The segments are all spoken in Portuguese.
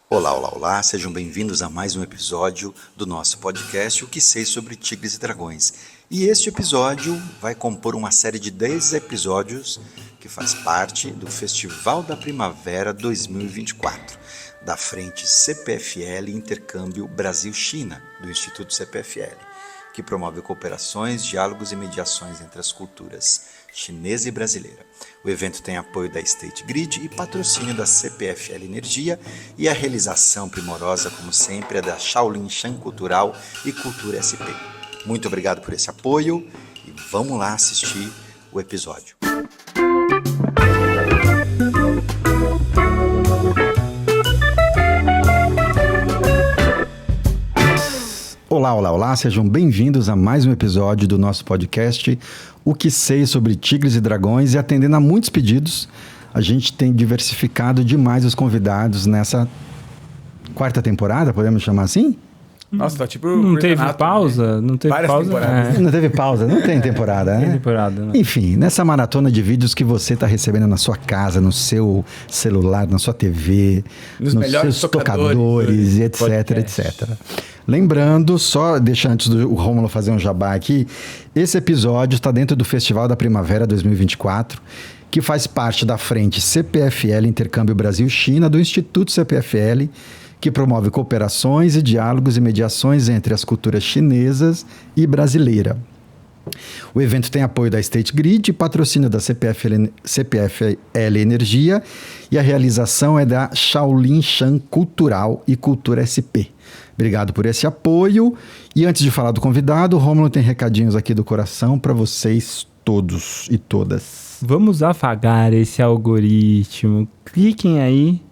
Olá, olá, olá, sejam bem-vindos a mais um episódio do nosso podcast O que Sei sobre Tigres e Dragões. E este episódio vai compor uma série de 10 episódios que faz parte do Festival da Primavera 2024, da Frente CPFL Intercâmbio Brasil-China, do Instituto CPFL, que promove cooperações, diálogos e mediações entre as culturas chinesa e brasileira. O evento tem apoio da State Grid e patrocínio da CPFL Energia, e a realização primorosa, como sempre, é da Shaolin Shan Cultural e Cultura SP. Muito obrigado por esse apoio e vamos lá assistir o episódio. Olá, olá, olá, sejam bem-vindos a mais um episódio do nosso podcast O que Sei sobre Tigres e Dragões. E atendendo a muitos pedidos, a gente tem diversificado demais os convidados nessa quarta temporada, podemos chamar assim? Nossa, tá tipo... Não teve pausa? Não teve Várias pausa? temporadas. Não teve pausa, não tem temporada, né? Tem temporada, né? Enfim, nessa maratona de vídeos que você está recebendo na sua casa, no seu celular, na sua TV, Nos melhores seus tocadores, etc, podcast. etc. Lembrando, só deixa antes do Rômulo fazer um jabá aqui, esse episódio está dentro do Festival da Primavera 2024, que faz parte da frente CPFL Intercâmbio Brasil-China do Instituto CPFL, que promove cooperações e diálogos e mediações entre as culturas chinesas e brasileira. O evento tem apoio da State Grid e patrocínio da CPFL Energia, e a realização é da Shaolin Shan Cultural e Cultura SP. Obrigado por esse apoio. E antes de falar do convidado, o Rômulo tem recadinhos aqui do coração para vocês todos e todas. Vamos afagar esse algoritmo. Cliquem aí.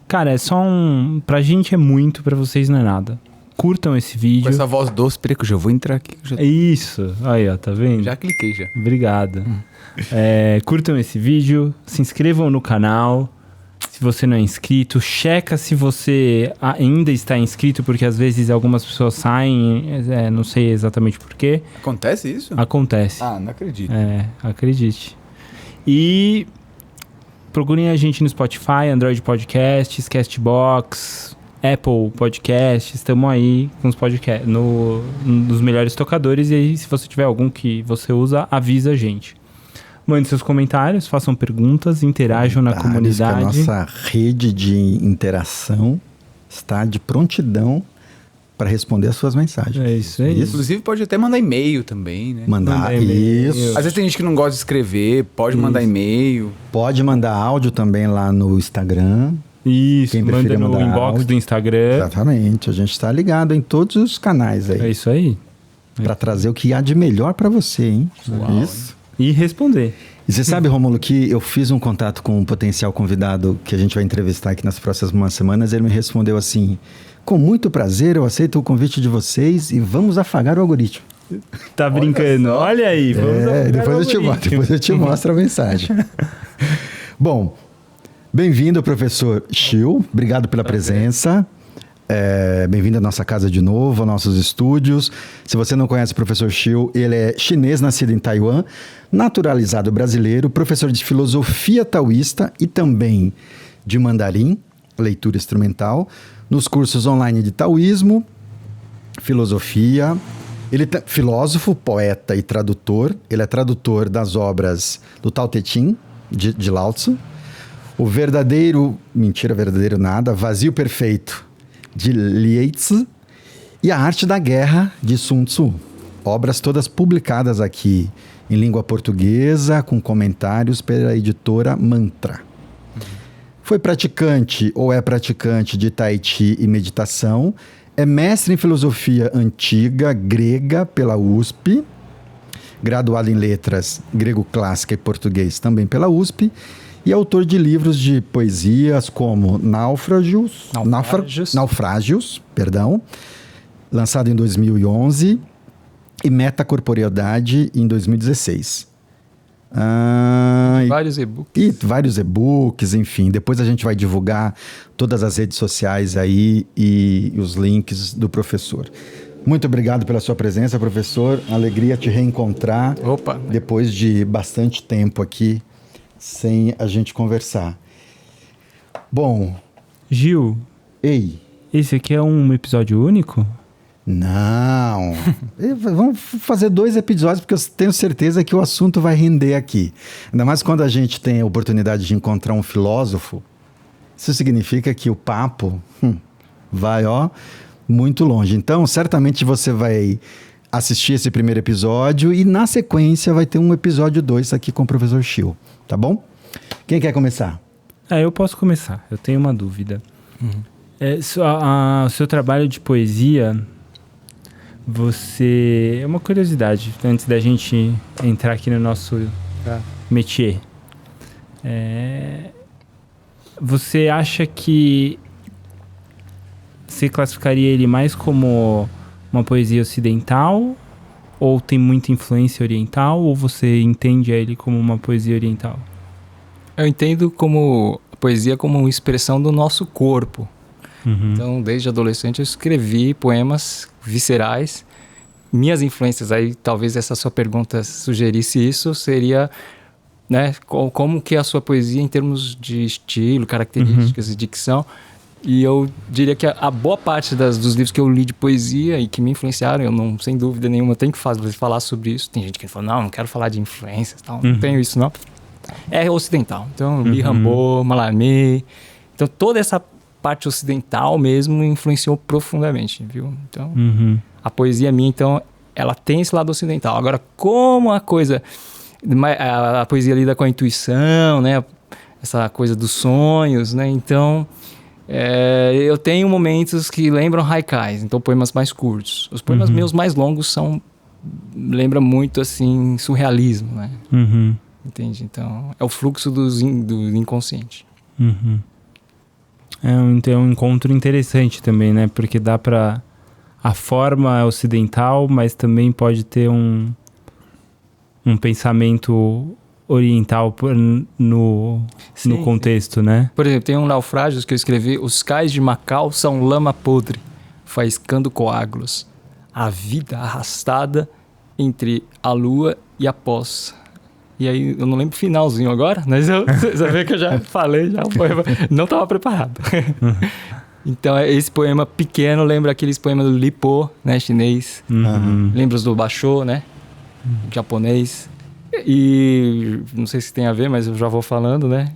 Cara, é só um... Pra gente é muito, pra vocês não é nada. Curtam esse vídeo. Com essa voz doce, peraí que eu já vou entrar aqui. Isso. Aí, ó, tá vendo? Já cliquei, já. Obrigado. Curtam esse vídeo, se inscrevam no canal. Se você não é inscrito, checa se você ainda está inscrito, porque às vezes algumas pessoas saem, não sei exatamente por quê. Acontece isso? Acontece. Não acredito. Acredite. E procurem a gente no Spotify, Android Podcasts, Castbox, Apple Podcasts. Estamos aí com os podcasts nos melhores tocadores. E aí, se você tiver algum que você usa, avisa a gente. Mande seus comentários, façam perguntas, interajam na comunidade. A nossa rede de interação está de prontidão para responder as suas mensagens. É isso aí. Inclusive, pode até mandar e-mail também, né? Mandar e-mail. isso. Às vezes tem gente que não gosta de escrever, pode mandar e-mail. Pode mandar áudio também lá no Instagram. Isso, Quem manda preferir no mandar inbox áudio. do Instagram. Exatamente. A gente está ligado em todos os canais aí. É isso aí. Para trazer o que há de melhor para você, hein? Uau, Isso. E responder. E você sabe, Rômulo, que eu fiz um contato com um potencial convidado que a gente vai entrevistar aqui nas próximas semanas. Ele me respondeu assim: com muito prazer, eu aceito o convite de vocês e vamos afagar o algoritmo. Tá brincando? só. Olha aí. Vamos apagar Depois eu te mostro a mensagem. Bom, bem-vindo, professor Xiu. Obrigado pela presença. Bem-vindo à nossa casa de novo, aos nossos estúdios. Se você não conhece o professor Xiu, ele é chinês, nascido em Taiwan, naturalizado brasileiro, professor de filosofia taoísta e também de mandarim, leitura instrumental, nos cursos online de taoísmo, filosofia. Ele é filósofo, poeta e tradutor. Ele é tradutor das obras do Tao Te Ching, de Lao Tzu, o verdadeiro nada, Vazio Perfeito, de Lietzi, e A Arte da Guerra, de Sun Tzu. Obras todas publicadas aqui em língua portuguesa, com comentários pela editora Mantra. Foi praticante ou é praticante de Tai Chi e meditação. É mestre em filosofia antiga grega pela USP. Graduado em letras grego clássica e português também pela USP. E autor de livros de poesias como Naufrágios, lançado em 2011, e Metacorporeidade em 2016. Vários e-books. E vários e-books, enfim. Depois a gente vai divulgar todas as redes sociais aí e os links do professor. Muito obrigado pela sua presença, professor. Alegria te reencontrar. Opa. Depois de bastante tempo aqui sem a gente conversar. Bom... Gil, Ei. Esse aqui é um episódio único? Não. Vamos fazer 2 episódios, porque eu tenho certeza que o assunto vai render aqui. Ainda mais quando a gente tem a oportunidade de encontrar um filósofo. Isso significa que o papo vai, muito longe. Então, certamente você vai assistir esse primeiro episódio e, na sequência, vai ter um episódio 2 aqui com o professor Shil. Tá bom? Quem quer começar? Eu posso começar. Eu tenho uma dúvida. O seu trabalho de poesia... É uma curiosidade, antes da gente entrar aqui no nosso métier. Você acha que você classificaria ele mais como uma poesia ocidental? Ou tem muita influência oriental? Ou você entende ele como uma poesia oriental? Eu entendo a poesia como uma expressão do nosso corpo. Então, desde adolescente, eu escrevi poemas viscerais. Minhas influências, aí talvez essa sua pergunta sugerisse isso, seria, né, como que é a sua poesia em termos de estilo, características e dicção. E eu diria que a boa parte dos livros que eu li de poesia e que me influenciaram, eu não, sem dúvida nenhuma, tenho que falar sobre isso. Tem gente que fala, não quero falar de influências, tal, não tenho isso não. É ocidental. Então, eu li Rimbaud, Mallarmé. Então, toda essa parte ocidental mesmo influenciou profundamente, viu? Então, a poesia minha, então, ela tem esse lado ocidental. Agora, como a poesia lida com a intuição, né? Essa coisa dos sonhos, né? Então, eu tenho momentos que lembram haikais, então poemas mais curtos. Os poemas meus mais longos lembram muito, assim, surrealismo, né? Entende? Então, é o fluxo do inconsciente. É um encontro interessante também, né? Porque dá pra... A forma é ocidental, mas também pode ter um pensamento oriental no contexto, né? Por exemplo, tem um naufrágio que eu escrevi: os cais de Macau são lama podre, faiscando coágulos. A vida arrastada entre a lua e a poça. E aí, eu não lembro o finalzinho agora, mas você vê que eu já falei, o poema não estava preparado. Então, esse poema pequeno lembra aqueles poemas do Li Po, né, chinês. Lembra os do Basho, né, japonês. E não sei se tem a ver, mas eu já vou falando, né?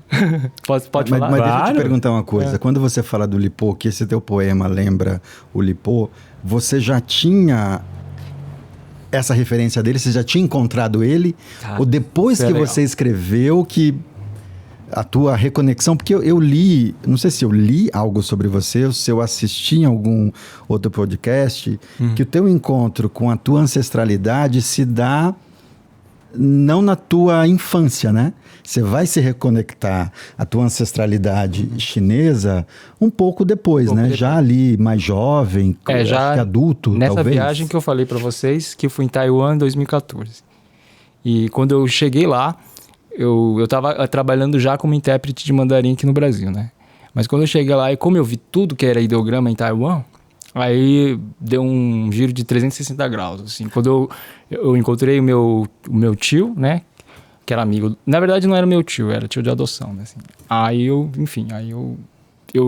Pode falar? Mas deixa eu te perguntar uma coisa. Quando você fala do Li Po, que esse teu poema lembra o Li Po, você já tinha... essa referência dele, você já tinha encontrado ele? Ou depois que você escreveu que a tua reconexão... Porque eu li, não sei se eu li algo sobre você, ou se eu assisti em algum outro podcast, que o teu encontro com a tua ancestralidade se dá não na tua infância, né? Você vai se reconectar à tua ancestralidade chinesa um pouco depois, né? Já ali mais jovem, já acho que adulto, nessa talvez. Viagem que eu falei para vocês, que eu fui em Taiwan em 2014. E quando eu cheguei lá, eu estava trabalhando já como intérprete de mandarim aqui no Brasil, né? Mas quando eu cheguei lá, e como eu vi tudo que era ideograma em Taiwan, aí deu um giro de 360 graus, assim. Quando eu encontrei o meu tio, né? Que era amigo... Na verdade, não era meu tio, era tio de adoção, né? Assim. Aí eu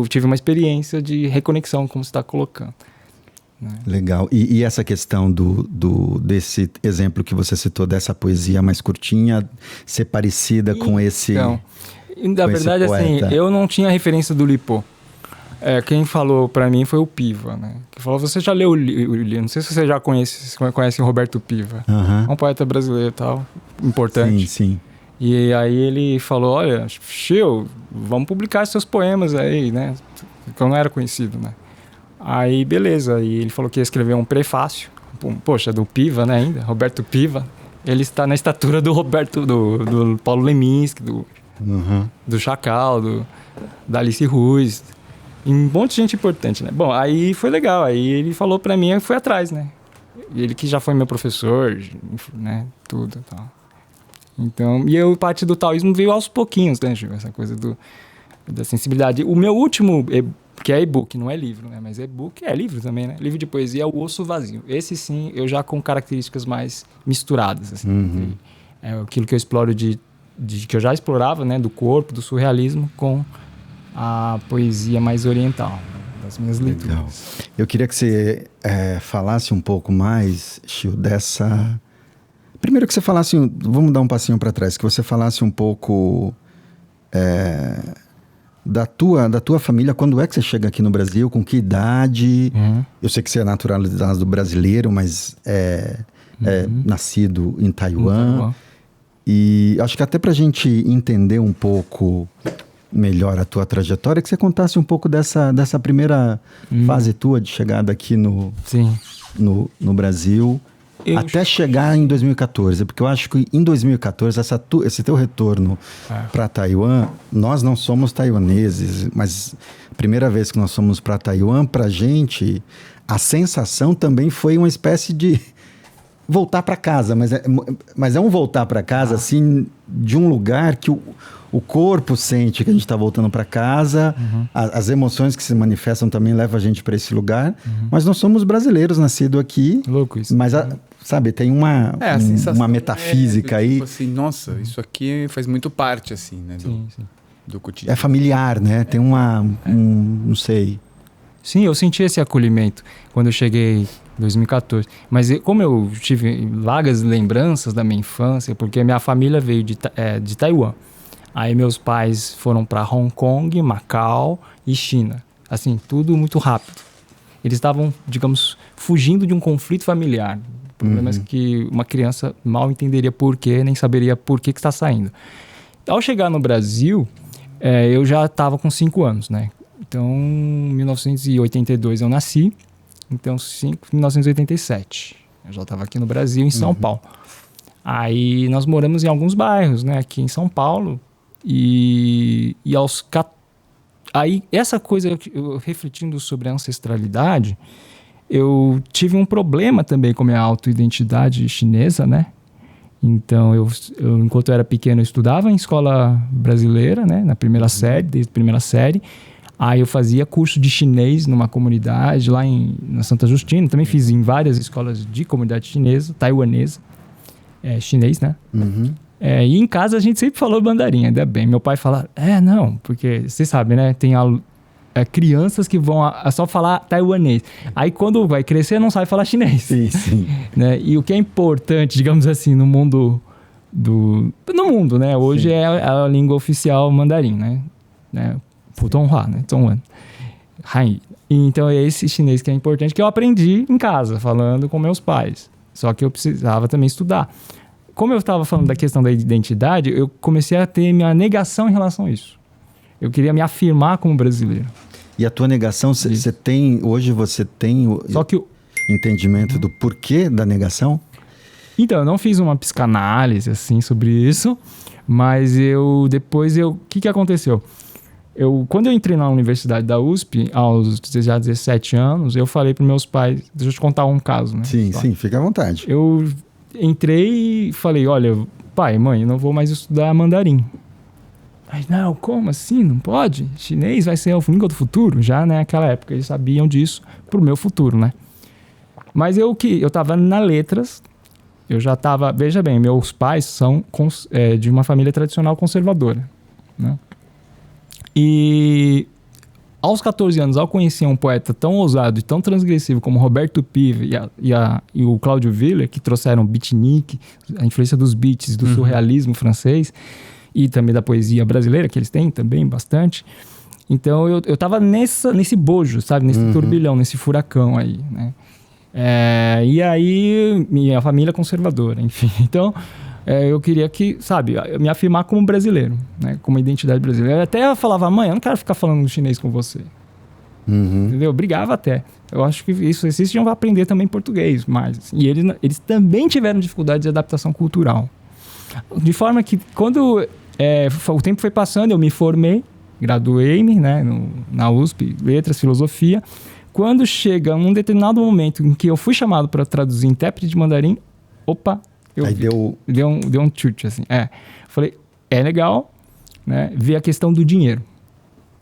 tive uma experiência de reconexão, como você está colocando. Né? Legal. E essa questão desse exemplo que você citou, dessa poesia mais curtinha, ser parecida com esse... Então, na verdade, assim, eu não tinha referência do Li Po. Quem falou pra mim foi o Piva, né? Que falou, você já leu o livro? Não sei se você já conhece o Roberto Piva. É um poeta brasileiro e tal, importante. Sim. E aí ele falou, olha, Shil, vamos publicar seus poemas aí, né? Que eu não era conhecido, né? Aí, beleza. Aí ele falou que ia escrever um prefácio. Poxa, do Piva, né, ainda? Roberto Piva. Ele está na estatura do do Paulo Leminski, do Chacal, da Alice Ruiz... E um monte de gente importante, né? Bom, aí foi legal. Aí ele falou pra mim, eu fui atrás, né? Ele que já foi meu professor, né? Tudo e tal. Então, e parte do taoísmo veio aos pouquinhos, né, Gil? Essa coisa da sensibilidade. O meu último, que é e-book, não é livro, né? Mas e-book é livro também, né? Livro de poesia é o Osso Vazio. Esse sim, eu já com características mais misturadas, assim. É aquilo que eu exploro que eu já explorava, né? Do corpo, do surrealismo, com a poesia mais oriental. das minhas leituras. Legal. Eu queria que você falasse um pouco mais, Shil, dessa... Primeiro que você falasse, vamos dar um passinho para trás, que você falasse um pouco da tua família. Quando é que você chega aqui no Brasil? Com que idade? Eu sei que você é naturalizado brasileiro, mas nascido em Taiwan. E acho que até para a gente entender um pouco melhor a tua trajetória, que você contasse um pouco dessa primeira fase tua de chegada aqui no Brasil, até chegar em 2014, porque eu acho que em 2014 esse teu retorno para Taiwan, nós não somos taiwaneses, mas a primeira vez que nós fomos para Taiwan, para a gente, a sensação também foi uma espécie de voltar para casa, mas é um voltar para casa assim, de um lugar que o corpo sente que a gente está voltando para casa, as emoções que se manifestam também levam a gente para esse lugar, mas nós somos brasileiros nascidos aqui. Louco isso. Mas, sabe, tem uma metafísica aí. Tipo assim, nossa, isso aqui faz muito parte, assim, né? Do cotidiano. É familiar, né? Tem não sei. Sim, eu senti esse acolhimento quando eu cheguei em 2014. Mas como eu tive vagas lembranças da minha infância, porque minha família veio de Taiwan. Aí meus pais foram para Hong Kong, Macau e China. Assim, tudo muito rápido. Eles estavam, digamos, fugindo de um conflito familiar. Problemas que uma criança mal entenderia por quê, nem saberia por que está saindo. Ao chegar no Brasil, eu já estava com 5 anos, né? Então, em 1982 eu nasci. Então, 1987. Eu já estava aqui no Brasil, em São Paulo. Aí nós moramos em alguns bairros, né? Aqui em São Paulo. E aí, essa coisa, eu refletindo sobre a ancestralidade, eu tive um problema também com a minha autoidentidade chinesa, né? Então, eu enquanto eu era pequeno, eu estudava em escola brasileira, né? Na primeira série, desde a primeira série. Aí eu fazia curso de chinês numa comunidade lá na Santa Justina. Também fiz em várias escolas de comunidade chinesa, taiwanesa. Chinês, né? E em casa a gente sempre falou mandarim, ainda bem. Meu pai fala, não, porque você sabe, né? Tem crianças que vão só falar taiwanês. Aí quando vai crescer não sabe falar chinês. Sim. Né? E o que é importante, digamos assim, no mundo, né? Hoje é a língua oficial mandarim, né? Putonghua, né? Zhongwen. Hanyi. Então é esse chinês que é importante, que eu aprendi em casa, falando com meus pais. Só que eu precisava também estudar. Como eu estava falando da questão da identidade, eu comecei a ter minha negação em relação a isso. Eu queria me afirmar como brasileiro. E a tua negação, hoje você tem o entendimento do porquê da negação? Então, eu não fiz uma psicanálise assim sobre isso, mas depois o que aconteceu? Quando eu entrei na universidade da USP, aos já 17 anos, eu falei para meus pais, deixa eu te contar um caso, né? Sim, fica à vontade. Eu entrei e falei, olha, pai, mãe, eu não vou mais estudar mandarim. Aí, não, como assim? Não pode? Chinês vai ser a língua do futuro? Já naquela época eles sabiam disso pro meu futuro, né? Mas eu tava na letras, eu já tava... Veja bem, meus pais são de uma família tradicional conservadora, né? E aos 14 anos, ao conhecer um poeta tão ousado e tão transgressivo como Roberto Pive e o Cláudio Willer, que trouxeram beatnik, a influência dos beats, do surrealismo francês, e também da poesia brasileira, que eles têm também bastante. Então eu tava nesse bojo, sabe? Nesse turbilhão, nesse furacão aí, né? E aí, minha família conservadora, enfim. Então, eu queria me afirmar como brasileiro, né? Como identidade brasileira. Até eu falava, mãe, eu não quero ficar falando chinês com você. Entendeu? Brigava até. Eu acho que vocês tinham que aprender também português mais. E eles também tiveram dificuldade de adaptação cultural. De forma que, quando o tempo foi passando, eu me formei, graduei-me, né, na USP, Letras, Filosofia. Quando chega um determinado momento em que eu fui chamado para traduzir intérprete de mandarim, deu um chute, assim. Falei, legal, né, ver a questão do dinheiro.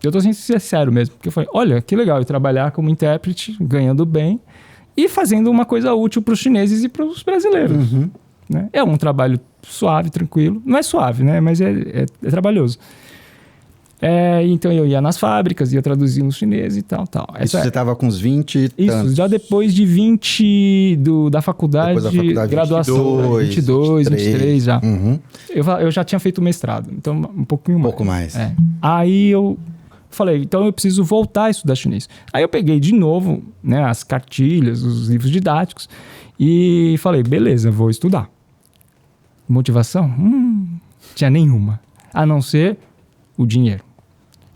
Eu tô sendo sincero mesmo, porque eu falei, olha, que legal eu trabalhar como intérprete, ganhando bem e fazendo uma coisa útil para os chineses e para os brasileiros. Né? É um trabalho suave, tranquilo. Não é suave, né? Mas é trabalhoso. Então eu ia nas fábricas, ia traduzir nos chineses e tal. Isso você estava com uns 20 e tantos. Isso, já depois de 20 da faculdade, Depois da faculdade, graduação, 22, 23 já. Uhum. Eu já tinha feito mestrado, então um pouquinho mais. Um pouco mais. Aí eu falei, então eu preciso voltar a estudar chinês. Aí eu peguei de novo, né, as cartilhas, os livros didáticos e falei, beleza, vou estudar. Motivação? Tinha nenhuma, a não ser o dinheiro.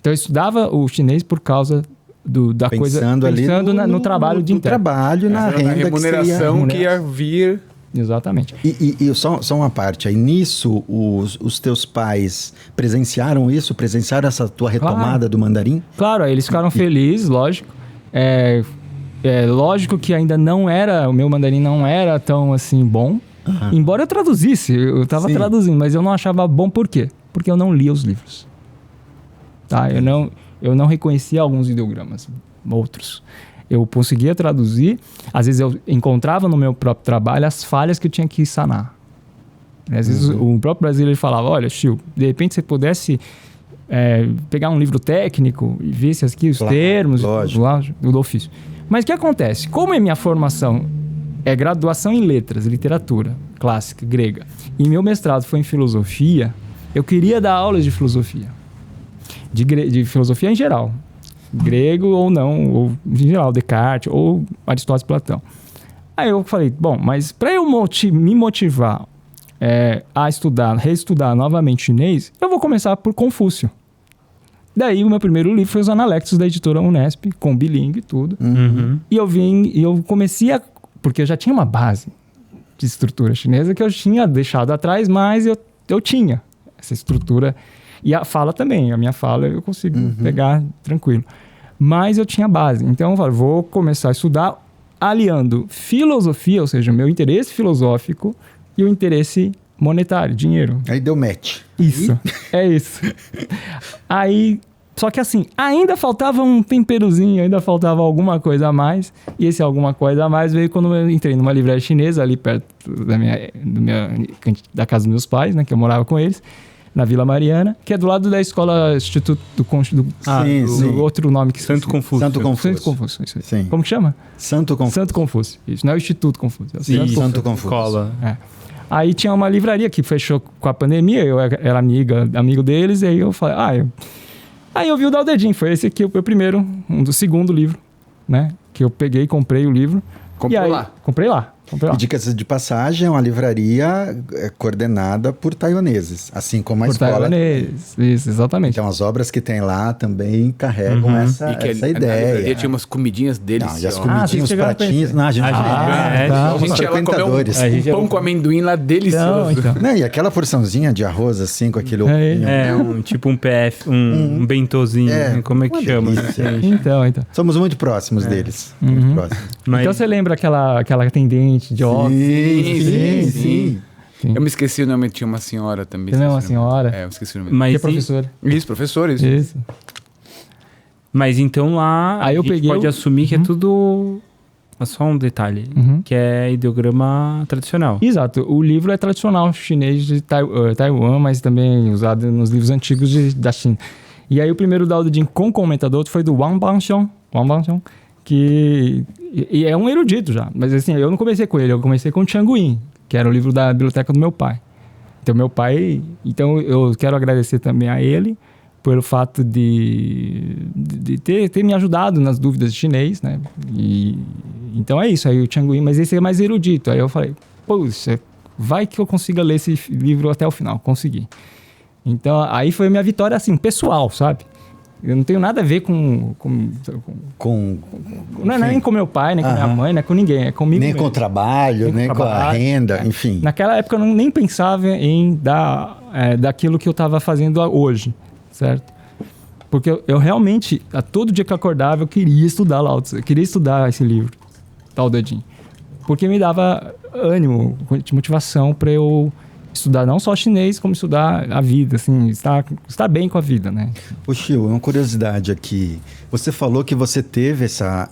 Então eu estudava o chinês por causa da coisa... Pensando no trabalho de interno. No trabalho, na renda, na remuneração que ia vir... Exatamente. E só uma parte aí, nisso os teus pais presenciaram essa tua retomada do mandarim? Claro, eles ficaram felizes, lógico. Lógico que ainda o meu mandarim não era tão assim bom. Embora eu traduzisse, eu estava traduzindo, mas eu não achava bom. Por quê? Porque eu não lia os livros. Tá? Eu não reconhecia alguns ideogramas, outros. Eu conseguia traduzir, às vezes eu encontrava no meu próprio trabalho as falhas que eu tinha que sanar. Às vezes o próprio brasileiro falava, olha, Chiu, de repente você pudesse pegar um livro técnico e ver se aqui os termos do ofício. Mas o que acontece? Como é minha formação é graduação em letras, literatura clássica, grega, e meu mestrado foi em filosofia, eu queria dar aulas de filosofia. De filosofia em geral. Grego ou não, ou em geral, Descartes, ou Aristóteles e Platão. Aí eu falei, bom, mas para eu me motivar a reestudar novamente chinês, eu vou começar por Confúcio. Daí o meu primeiro livro foi os Analectos da editora Unesp, com bilingue e tudo. E eu comecei porque eu já tinha uma base de estrutura chinesa que eu tinha deixado atrás, mas eu tinha essa estrutura. E a fala também, a minha fala eu consigo pegar tranquilo. Mas eu tinha base. Então eu falei, vou começar a estudar aliando filosofia, ou seja, o meu interesse filosófico e o interesse monetário, dinheiro. Aí deu match. Isso, é isso. Aí, só que assim, ainda faltava um temperozinho, ainda faltava alguma coisa a mais. E esse alguma coisa a mais veio quando eu entrei numa livraria chinesa ali perto da casa dos meus pais, né, que eu morava com eles. Na Vila Mariana, que é do lado da escola Instituto do outro nome que Santo Confúcio. Santo Confúcio, isso aí. Sim. Como que chama? Santo Confúcio. Isso, não é o Instituto Confúcio. É o Santo Confúcio. Escola. Aí tinha uma livraria que fechou com a pandemia, eu era amigo deles, e aí eu falei, Aí eu vi o Dao De Jing, foi esse aqui o primeiro, do segundo livro, né? Que eu peguei, comprei o livro. Comprei lá. E dicas de passagem, é uma livraria coordenada por taiwaneses, assim como a escola. Por taiwaneses, isso, exatamente. Então as obras que tem lá também carregam essa ideia. A livraria tinha umas comidinhas deliciosas. E as comidinhas, os pratinhos. A gente ia lá comer um pão com amendoim lá delicioso. Não, e aquela porçãozinha de arroz assim, com aquele tipo um PF, um bentozinho, como é que chama? Então. Somos muito próximos deles. Muito próximos. Então você lembra aquela atendente de óculos? Sim. Eu me esqueci o nome, tinha uma senhora também. Não é uma senhora? Eu esqueci o nome. Mas que é professor. Isso, professor, isso. Isso. Mas então lá aí a gente pode assumir que é tudo... Só um detalhe, que é ideograma tradicional. Exato. O livro é tradicional chinês de Taiwan, mas também usado nos livros antigos da China. E aí o primeiro Dao De Jing com comentador foi do Wang Banxiong, que é um erudito já. Mas assim, eu não comecei com ele, eu comecei com o Tianguin, que era o livro da biblioteca do meu pai. Então eu quero agradecer também a ele pelo fato de ter me ajudado nas dúvidas de chinês, né? Então é isso, aí o Tianguin, mas esse é mais erudito. Aí eu falei, poxa, vai que eu consiga ler esse livro até o final. Consegui. Então aí foi a minha vitória, assim, pessoal, sabe? Eu não tenho nada a ver com não é nem com meu pai, nem com minha mãe, nem com ninguém, é comigo nem mesmo. Com o trabalho, nem com a renda, enfim. Naquela época eu nem pensava em dar daquilo que eu estava fazendo hoje, certo? Porque eu realmente, a todo dia que eu acordava, eu queria estudar Lao Tzu, eu queria estudar esse livro, Dao De Jing, porque me dava ânimo, motivação para eu estudar não só chinês, como estudar a vida, assim, estar bem com a vida, né? Ô, Chiu, uma curiosidade aqui. Você falou que você teve essa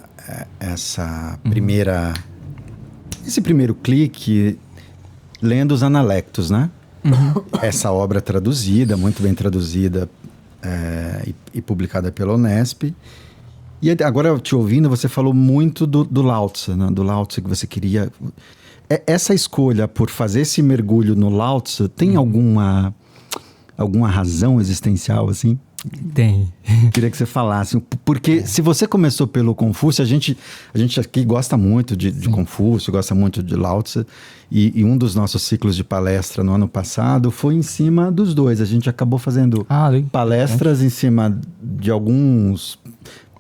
esse primeiro clique lendo os Analectos, né? Essa obra traduzida, muito bem traduzida e publicada pela Unesp. E agora, te ouvindo, você falou muito do Lao Tzu, né? Do Lao Tzu que você queria... Essa escolha por fazer esse mergulho no Lao Tzu tem alguma razão existencial, assim? Tem. Queria que você falasse. Porque se você começou pelo Confúcio, a gente aqui gosta muito de Confúcio, gosta muito de Lao Tzu. E um dos nossos ciclos de palestra no ano passado foi em cima dos dois. A gente acabou fazendo palestras em cima de alguns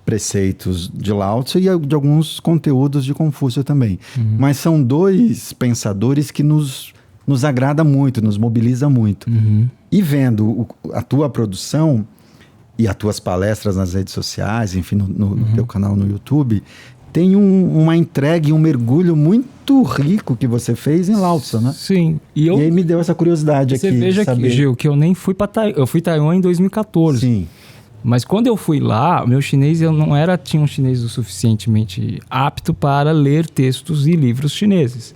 preceitos de Lao Tzu e de alguns conteúdos de Confúcio também. Mas são dois pensadores que nos agrada muito, nos mobiliza muito. E vendo a tua produção e as tuas palestras nas redes sociais, enfim, no teu canal no YouTube, tem uma entrega e um mergulho muito rico que você fez em Lao Tzu, né? Sim. E aí me deu essa curiosidade aqui. Você veja aqui, Gil, que eu nem fui para Taiwan. Eu fui Taiwan em 2014. Sim. Mas quando eu fui lá, meu chinês eu não tinha um chinês o suficientemente apto para ler textos e livros chineses.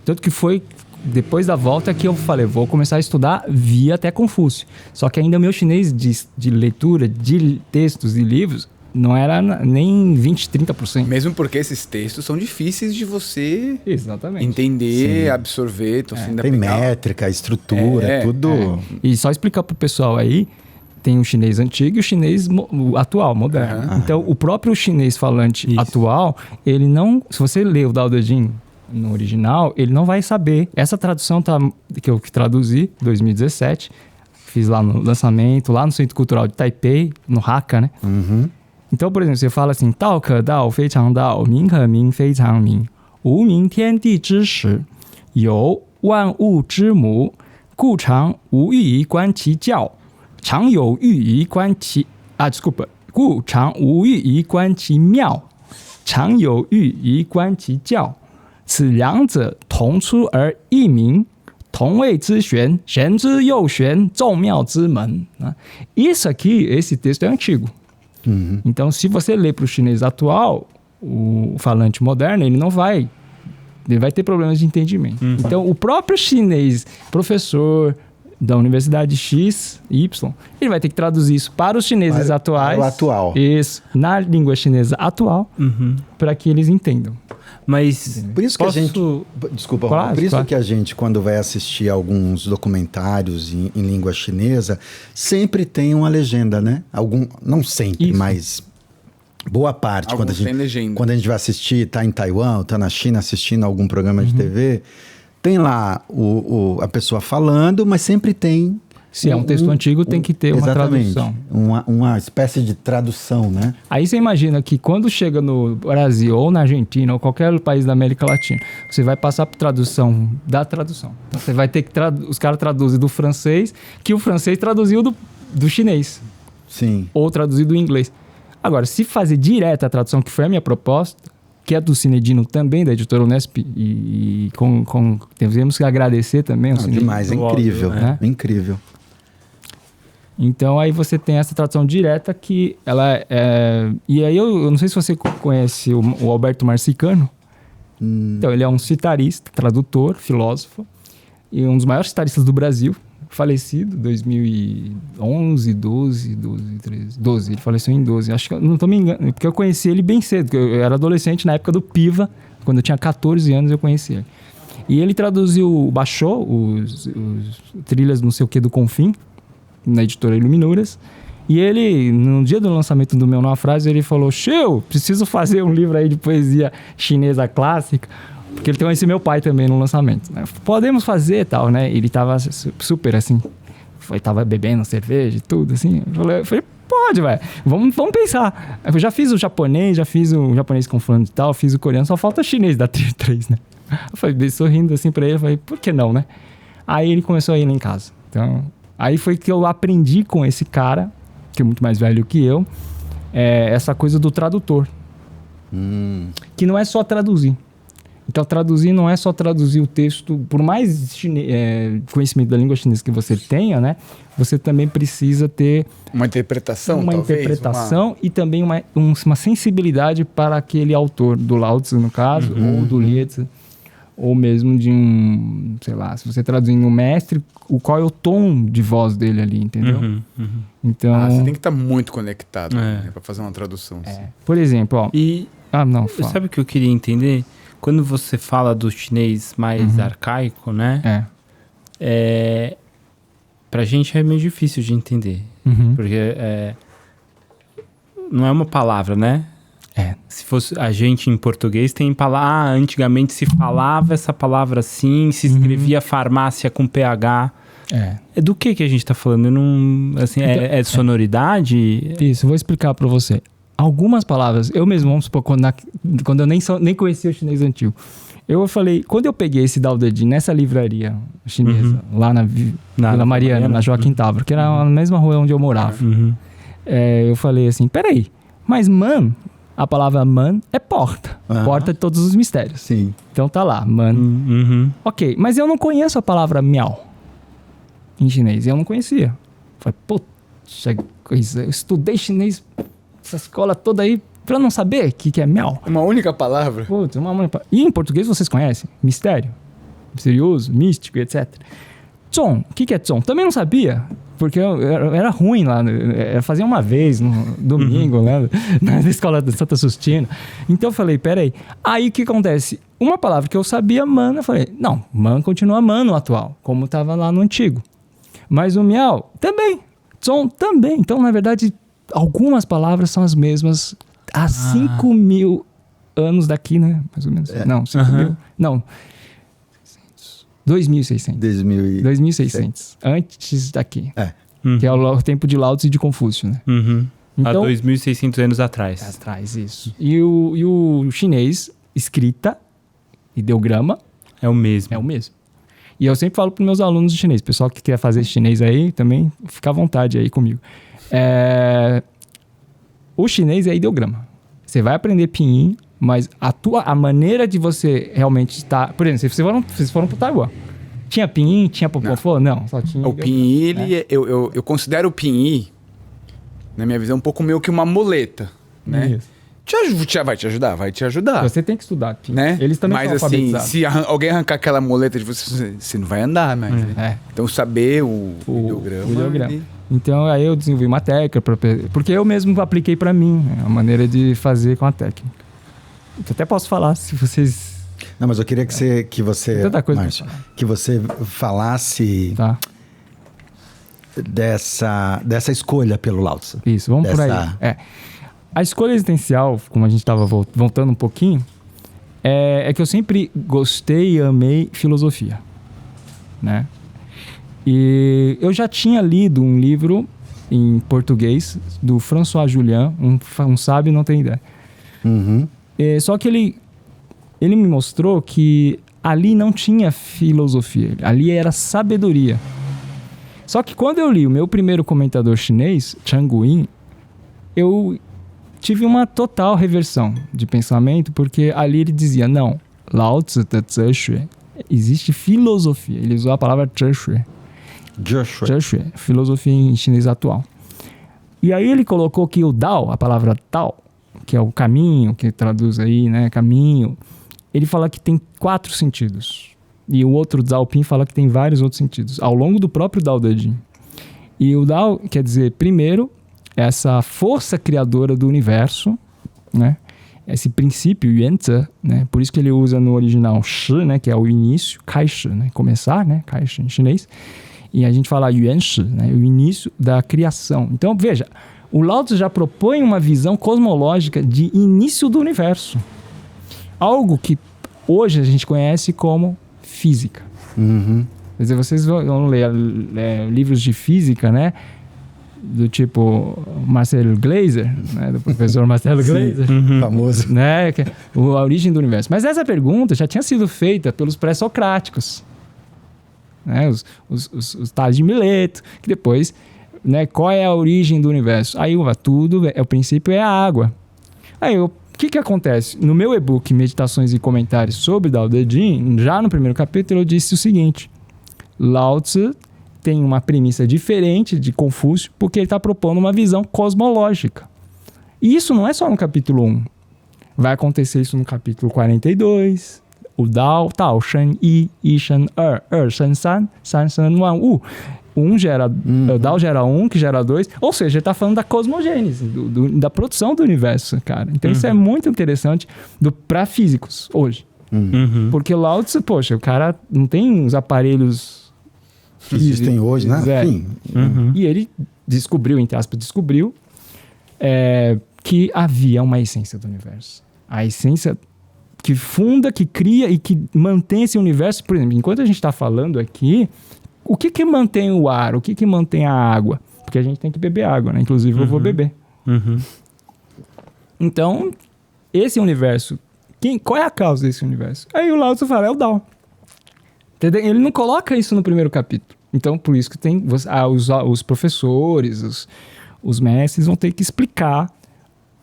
Tanto que foi depois da volta que eu falei, vou começar a estudar via até Confúcio. Só que ainda meu chinês de leitura de textos e livros não era nem 20, 30%. Mesmo porque esses textos são difíceis de você entender, absorver. Tem métrica, estrutura, tudo. E só explicar pro pessoal aí, tem o chinês antigo e o chinês atual, moderno. Então, o próprio chinês falante atual, ele não... Se você ler o Dao De Jing no original, ele não vai saber. Essa tradução que eu traduzi, 2017, fiz lá no lançamento, lá no Centro Cultural de Taipei, no Hakka, né? Então, por exemplo, você fala assim, Dao ke Dao, fei chang Dao, Ming ke Ming, fei chang Ming, Wu Ming tian di zhi shi, You wan wu zhi mu, Gu chang wu yu yi guan qi jiao, Chang you yu yi guan qi... desculpa. Gu chang wu yu yi guan qi miao, Chang you yu yi guan qi jiao, 此两者同出而异名，同谓之玄，玄之又玄，众妙之门。Isso aqui, esse texto é antigo. Então, se você ler para o chinês atual, o falante moderno, ele vai ter problemas de entendimento. Então, o próprio chinês, professor da Universidade X, Y, ele vai ter que traduzir isso para os chineses atuais. Para o atual. Isso, na língua chinesa atual, para que eles entendam. Mas por isso que a gente... Desculpa, claro, por isso que a gente, quando vai assistir alguns documentários em língua chinesa, sempre tem uma legenda, né? Não sempre, mas boa parte. Quando a gente vai assistir, tá em Taiwan, tá na China assistindo algum programa de TV, tem lá a pessoa falando, mas sempre tem... Se é um texto antigo, tem que ter uma tradução. Uma espécie de tradução, né? Aí você imagina que quando chega no Brasil, ou na Argentina, ou qualquer país da América Latina, você vai passar por tradução da tradução. Então, você vai ter que os caras traduzem do francês, que o francês traduziu do chinês. Sim. Ou traduzido do inglês. Agora, se fazer direto a tradução, que foi a minha proposta, que é do Cinedino também, da editora Unesp, e temos que agradecer também ao Cinedino. Demais, é incrível, né? Incrível. Então, aí você tem essa tradução direta que ela é... E aí, eu não sei se você conhece o Alberto Marcicano. Então, ele é um citarista, tradutor, filósofo, e um dos maiores citaristas do Brasil, falecido, 2011, 12, 13... 12, ele faleceu em 12. Acho que, não estou me enganando, porque eu conheci ele bem cedo, porque eu era adolescente na época do Piva, quando eu tinha 14 anos eu conheci ele. E ele baixou os trilhas não sei o que do Confim, na editora Iluminuras, e ele, no dia do lançamento do meu Numa Frase, ele falou, Xiu, preciso fazer um livro aí de poesia chinesa clássica, porque ele conheceu meu pai também no lançamento, né? Podemos fazer e tal, né? Ele tava super assim, tava bebendo cerveja e tudo, assim. Eu falei, pode, velho, vamos pensar. Eu já fiz o japonês com fulano e tal, fiz o coreano, só falta chinês da Tier 3, né? Eu falei, sorrindo assim pra ele, eu falei, por que não, né? Aí ele começou a ir lá em casa. Então, aí foi que eu aprendi com esse cara, que é muito mais velho que eu, essa coisa do tradutor. Que não é só traduzir. Então, traduzir não é só traduzir o texto, por mais conhecimento da língua chinesa que você tenha, né? Você também precisa ter... Uma interpretação, e também uma sensibilidade para aquele autor, do Lao Tzu, no caso, ou do Lietze, ou mesmo de um, sei lá, se você traduzir um mestre, qual é o tom de voz dele ali, entendeu? Então, você tem que estar muito conectado né, para fazer uma tradução. Assim. Por exemplo, ó. Não, fala. Sabe o que eu queria entender? Quando você fala do chinês mais arcaico, né? Pra gente é meio difícil de entender. Porque não é uma palavra, né? Se fosse a gente em português, tem palavra. Antigamente se falava essa palavra assim, se escrevia farmácia com PH. É do que a gente tá falando? Eu não, assim, então, é sonoridade? Isso, eu vou explicar pra você. Algumas palavras, eu mesmo, vamos supor, quando eu nem conhecia o chinês antigo, eu falei, quando eu peguei esse Dao De Jing nessa livraria chinesa, lá na Vila Mariana, na Joaquim Távora, que era na mesma rua onde eu morava, eu falei assim, peraí, mas man, a palavra man é porta, porta de todos os mistérios. Sim. Então tá lá, man. Ok, mas eu não conheço a palavra miau em chinês, eu não conhecia. Falei, poxa coisa, eu estudei chinês essa escola toda aí pra não saber o que é miau. Uma única palavra? Putz, uma única palavra. E em português vocês conhecem? Mistério, misterioso, místico, etc. Zhong, o que é zhong? Também não sabia, porque eu era ruim lá. Eu fazia uma vez no domingo, né? Na escola de Santa Sustina. Então eu falei, peraí. Aí o que acontece? Uma palavra que eu sabia, man, eu falei, não, man continua man no atual, como estava lá no antigo. Mas o miau também, zhong também. Então, na verdade, algumas palavras são as mesmas há 5.000 anos daqui, né? Mais ou menos. Não, 5.000. Não. 2.600. 2.600. Antes daqui. Que é o tempo de Lao Tzu e de Confúcio, né? Então, há 2.600 anos atrás. Atrás, isso. E o chinês, escrita, ideograma... É o mesmo. É o mesmo. E eu sempre falo para os meus alunos de chinês, pessoal que quer fazer chinês aí, também fica à vontade aí comigo. O chinês é ideograma. Você vai aprender pinyin, mas a maneira de você realmente estar... Por exemplo, vocês foram para o Taiwan. Tinha pinyin? Tinha popofô? Não, só tinha... O pinyin, eu considero o pinyin, na minha visão, um pouco meio que uma muleta, né? Isso. Vai te ajudar. Você tem que estudar pinyin. Né? Eles também mas são assim, alfabetizados. se alguém arrancar aquela muleta de você não vai andar mais. Né? Então, saber o ideograma... Então, aí eu desenvolvi uma técnica, porque eu mesmo apliquei para mim a maneira de fazer com a técnica. Eu até posso falar, se vocês... Não, mas eu queria que você tanta coisa Márcio, que você falasse dessa escolha pelo Lao Tzu. Isso, vamos por aí. A escolha existencial, como a gente estava voltando um pouquinho, é que eu sempre gostei e amei filosofia, né? E eu já tinha lido um livro em português do François Julian, um sábio não tem ideia. Só que ele me mostrou que ali não tinha filosofia, ali era sabedoria. Só que quando eu li o meu primeiro comentador chinês, Chang Guin, eu tive uma total reversão de pensamento, porque ali ele dizia, não, Lao Tzu de Zexue, existe filosofia. Ele usou a palavra Zexue. Zexue, filosofia em chinês atual. E aí ele colocou que o Dao, a palavra Dao, que é o caminho, que traduz aí, né, caminho, ele fala que tem 4 sentidos. E o outro Zhao Pin fala que tem vários outros sentidos, ao longo do próprio Dao De Jing. E o Dao quer dizer, primeiro, essa força criadora do universo, né? Esse princípio, Yuanzi, né? Por isso que ele usa no original Shi, né? Que é o início, Kaishi, né? Começar, né? Kaishi em chinês. E a gente fala Yuanshi, né? O início da criação. Então, veja, o Lao Tzu já propõe uma visão cosmológica de início do universo. Algo que hoje a gente conhece como física. Quer dizer, vocês vão ler livros de física, né? Do tipo Marcelo Gleiser, né? Do professor Marcelo Gleiser. Famoso. Né? A origem do universo. Mas essa pergunta já tinha sido feita pelos pré-socráticos. Né? Os Tales de Mileto, que depois, né? Qual é a origem do universo? Aí o princípio é a água. Aí o que acontece? No meu e-book Meditações e Comentários sobre Dao De Jing, já no primeiro capítulo eu disse o seguinte: Lao Tzu tem uma premissa diferente de Confúcio, porque ele está propondo uma visão cosmológica. E isso não é só no capítulo 1. Vai acontecer isso no capítulo 42, O Dao, Dao, Shen Yi, Yi Shen Er, Er Shen San, San Shen Wan Wu. O Dao gera 1, que gera 2. Ou seja, ele está falando da cosmogênese, da produção do universo, cara. Então isso é muito interessante para físicos hoje. Porque o Lao Tzu, poxa, o cara não tem uns aparelhos que existem hoje, né? Sim. E ele descobriu, entre aspas, que havia uma essência do universo. A essência que funda, que cria e que mantém esse universo. Por exemplo, enquanto a gente está falando aqui, o que mantém o ar? O que mantém a água? Porque a gente tem que beber água, né? Inclusive eu vou beber. Então, esse universo, qual é a causa desse universo? Aí o Lao Tzu fala, é o Dao. Entendeu? Ele não coloca isso no primeiro capítulo. Então, por isso que tem os professores, os mestres vão ter que explicar,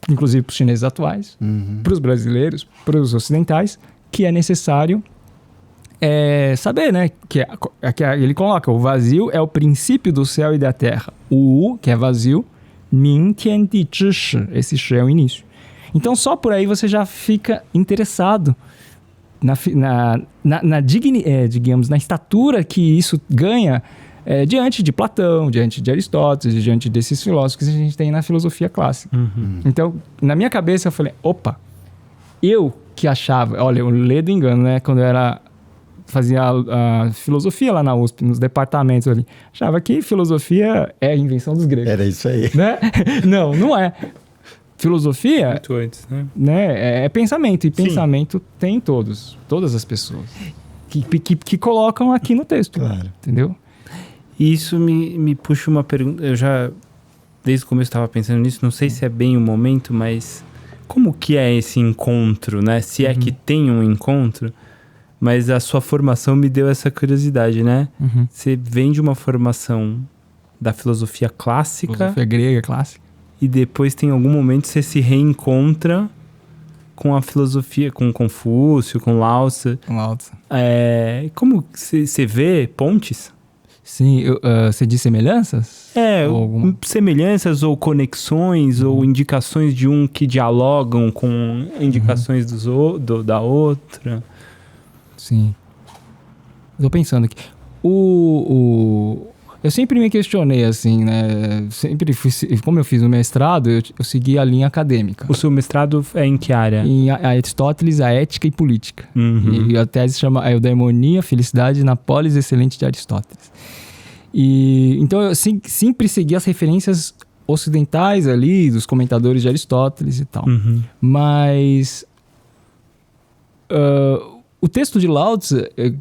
inclusive para os chineses atuais, para os brasileiros, para os ocidentais, que é necessário saber, né? Que ele coloca, o vazio é o princípio do céu e da terra. O Wu, que é vazio, Min Tian Di Zhi Shi, esse Shi é o início. Então, só por aí você já fica interessado digamos, na estatura que isso ganha diante de Platão, diante de Aristóteles, diante desses filósofos que a gente tem na filosofia clássica. Então, na minha cabeça, eu falei, opa, eu que achava, olha, eu leio do engano, né? Quando eu fazia a filosofia lá na USP, nos departamentos ali, achava que filosofia é a invenção dos gregos. Era isso aí. Né? Não é. Filosofia muito antes, né? É pensamento, e pensamento tem todas as pessoas que colocam aqui no texto, claro. Entendeu? Isso me puxa uma pergunta, eu já desde o começo estava pensando nisso, não sei se é bem o momento, mas como que é esse encontro, né? Se é que tem um encontro, mas a sua formação me deu essa curiosidade, né? Você vem de uma formação da filosofia clássica, filosofia grega clássica, e depois tem algum momento que você se reencontra com a filosofia, com Confúcio, com Lao Tzu. Como você vê pontes? Sim, você diz semelhanças? Semelhanças ou conexões ou indicações de um que dialogam com indicações da outra. Sim. Estou pensando aqui. Eu sempre me questionei, assim, né? Como eu fiz o mestrado, eu segui a linha acadêmica. O seu mestrado é em que área? Em Aristóteles, a ética e política. E a tese chama Eudaimonia, Felicidade na Polis Excelente de Aristóteles. Então eu sempre segui as referências ocidentais ali, dos comentadores de Aristóteles e tal. Mas o texto de Lao Tzu,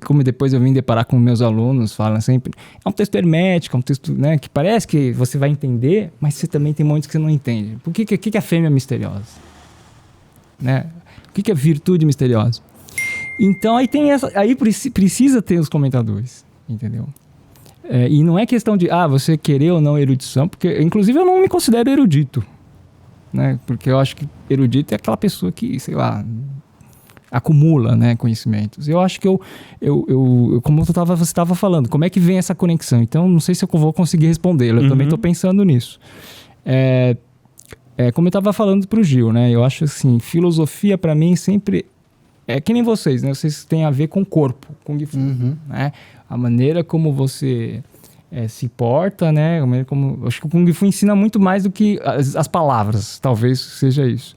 como depois eu vim deparar com meus alunos, falam sempre, é um texto hermético, é um texto, né, que parece que você vai entender, mas você também tem momentos que você não entende. Por que é fêmea misteriosa? Né? O que é virtude misteriosa? Então aí precisa ter os comentadores, entendeu? E não é questão de você querer ou não erudição, porque inclusive eu não me considero erudito, né? Porque eu acho que erudito é aquela pessoa que, sei lá, acumula, né, conhecimentos. Eu acho que como você estava falando, como é que vem essa conexão? Então, não sei se eu vou conseguir respondê-lo. Eu também estou pensando nisso. Como eu estava falando para o Gil, né? Eu acho assim, filosofia para mim sempre é que nem vocês, né? Vocês têm a ver com o corpo, com Kung Fu, né? A maneira como você se porta, né? Acho que o Kung Fu ensina muito mais do que as palavras. Talvez seja isso.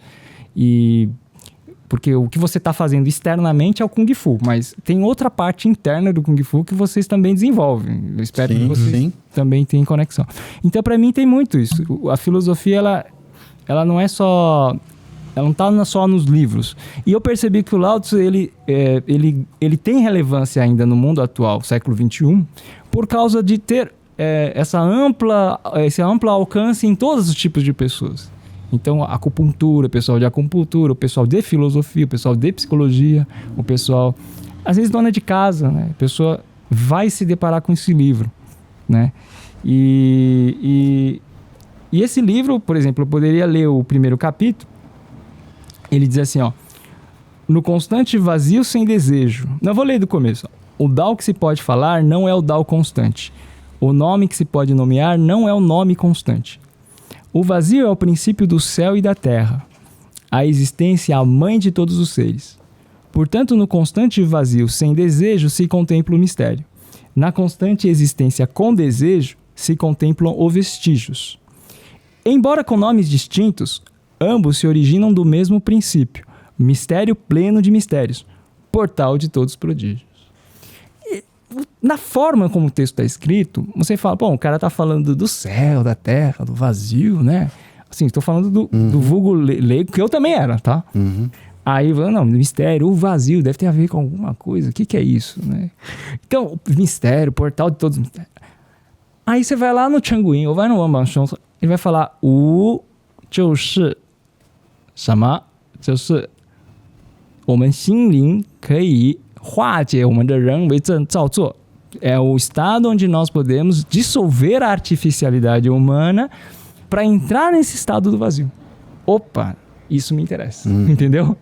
Porque o que você está fazendo externamente é o Kung Fu, mas tem outra parte interna do Kung Fu que vocês também desenvolvem. Eu espero que vocês também tenham conexão. Então, para mim, tem muito isso. A filosofia, ela não é só... Ela não está só nos livros. E eu percebi que o Lao Tzu, ele tem relevância ainda no mundo atual, século XXI, por causa de ter esse amplo alcance em todos os tipos de pessoas. Então, a acupuntura, o pessoal de acupuntura, o pessoal de filosofia, o pessoal de psicologia, o pessoal... Às vezes, dona de casa, né? A pessoa vai se deparar com esse livro, né? E esse livro, por exemplo, eu poderia ler o primeiro capítulo. Ele diz assim, no constante vazio sem desejo. Não, eu vou ler do começo. O Dao que se pode falar não é o Dao constante. O nome que se pode nomear não é o nome constante. O vazio é o princípio do céu e da terra. A existência é a mãe de todos os seres. Portanto, no constante vazio sem desejo se contempla o mistério. Na constante existência com desejo se contemplam os vestígios. Embora com nomes distintos, ambos se originam do mesmo princípio, mistério pleno de mistérios, portal de todos os prodígios. E, na forma como o texto está escrito, você fala, bom, o cara está falando do céu, da terra, do vazio, né? Assim, estou falando do vulgo leigo, que eu também era, tá? Aí, não, mistério, o vazio deve ter a ver com alguma coisa. O que é isso, né? Então, mistério, portal de todos os mistérios. Aí você vai lá no Changuin, ou vai no Wanbang, ele vai falar, 无就是什么？就是我们心灵可以化解我们的人为造作。É o estado onde nós podemos dissolver a artificialidade humana para entrar nesse estado do vazio. Opa, isso me interessa, entendeu?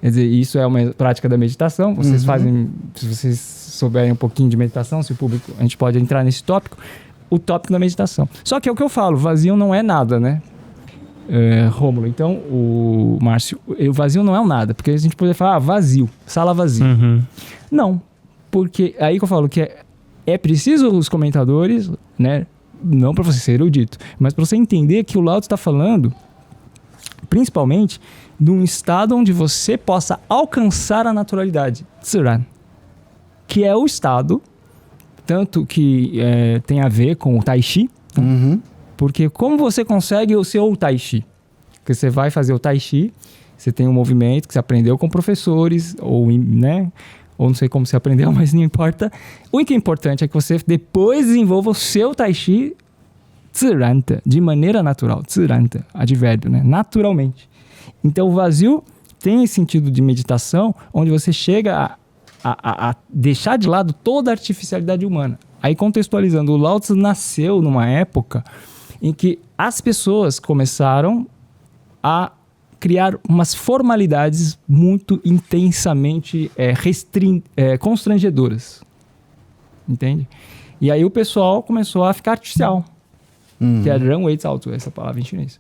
Quer dizer, isso é uma prática da meditação. Vocês fazem, se vocês souberem um pouquinho de meditação, se o público, a gente pode entrar nesse tópico, o tópico da meditação. Só que é o que eu falo, vazio não é nada, né? Rômulo, então, o Márcio, o vazio não é um nada, porque a gente poderia falar, vazio, sala vazia. Não, porque aí que eu falo que é preciso os comentadores, né? Não para você ser erudito, mas para você entender que o Lao Tzu está falando, principalmente, de um estado onde você possa alcançar a naturalidade, Ziran, que é o estado, tanto que tem a ver com o Tai Chi, porque como você consegue o seu Tai Chi? Porque você vai fazer o Tai Chi, você tem um movimento que você aprendeu com professores, ou, né? Ou não sei como você aprendeu, mas não importa. O que é importante é que você depois desenvolva o seu Tai Chi ziranta, de maneira natural. Ziranta, advérbio, né? Naturalmente. Então o vazio tem esse sentido de meditação, onde você chega a deixar de lado toda a artificialidade humana. Aí contextualizando, o Lao Tzu nasceu numa época em que as pessoas começaram a criar umas formalidades muito intensamente constrangedoras. Entende? E aí o pessoal começou a ficar artificial. Que é Renwei Zhaozu, essa palavra em chinês.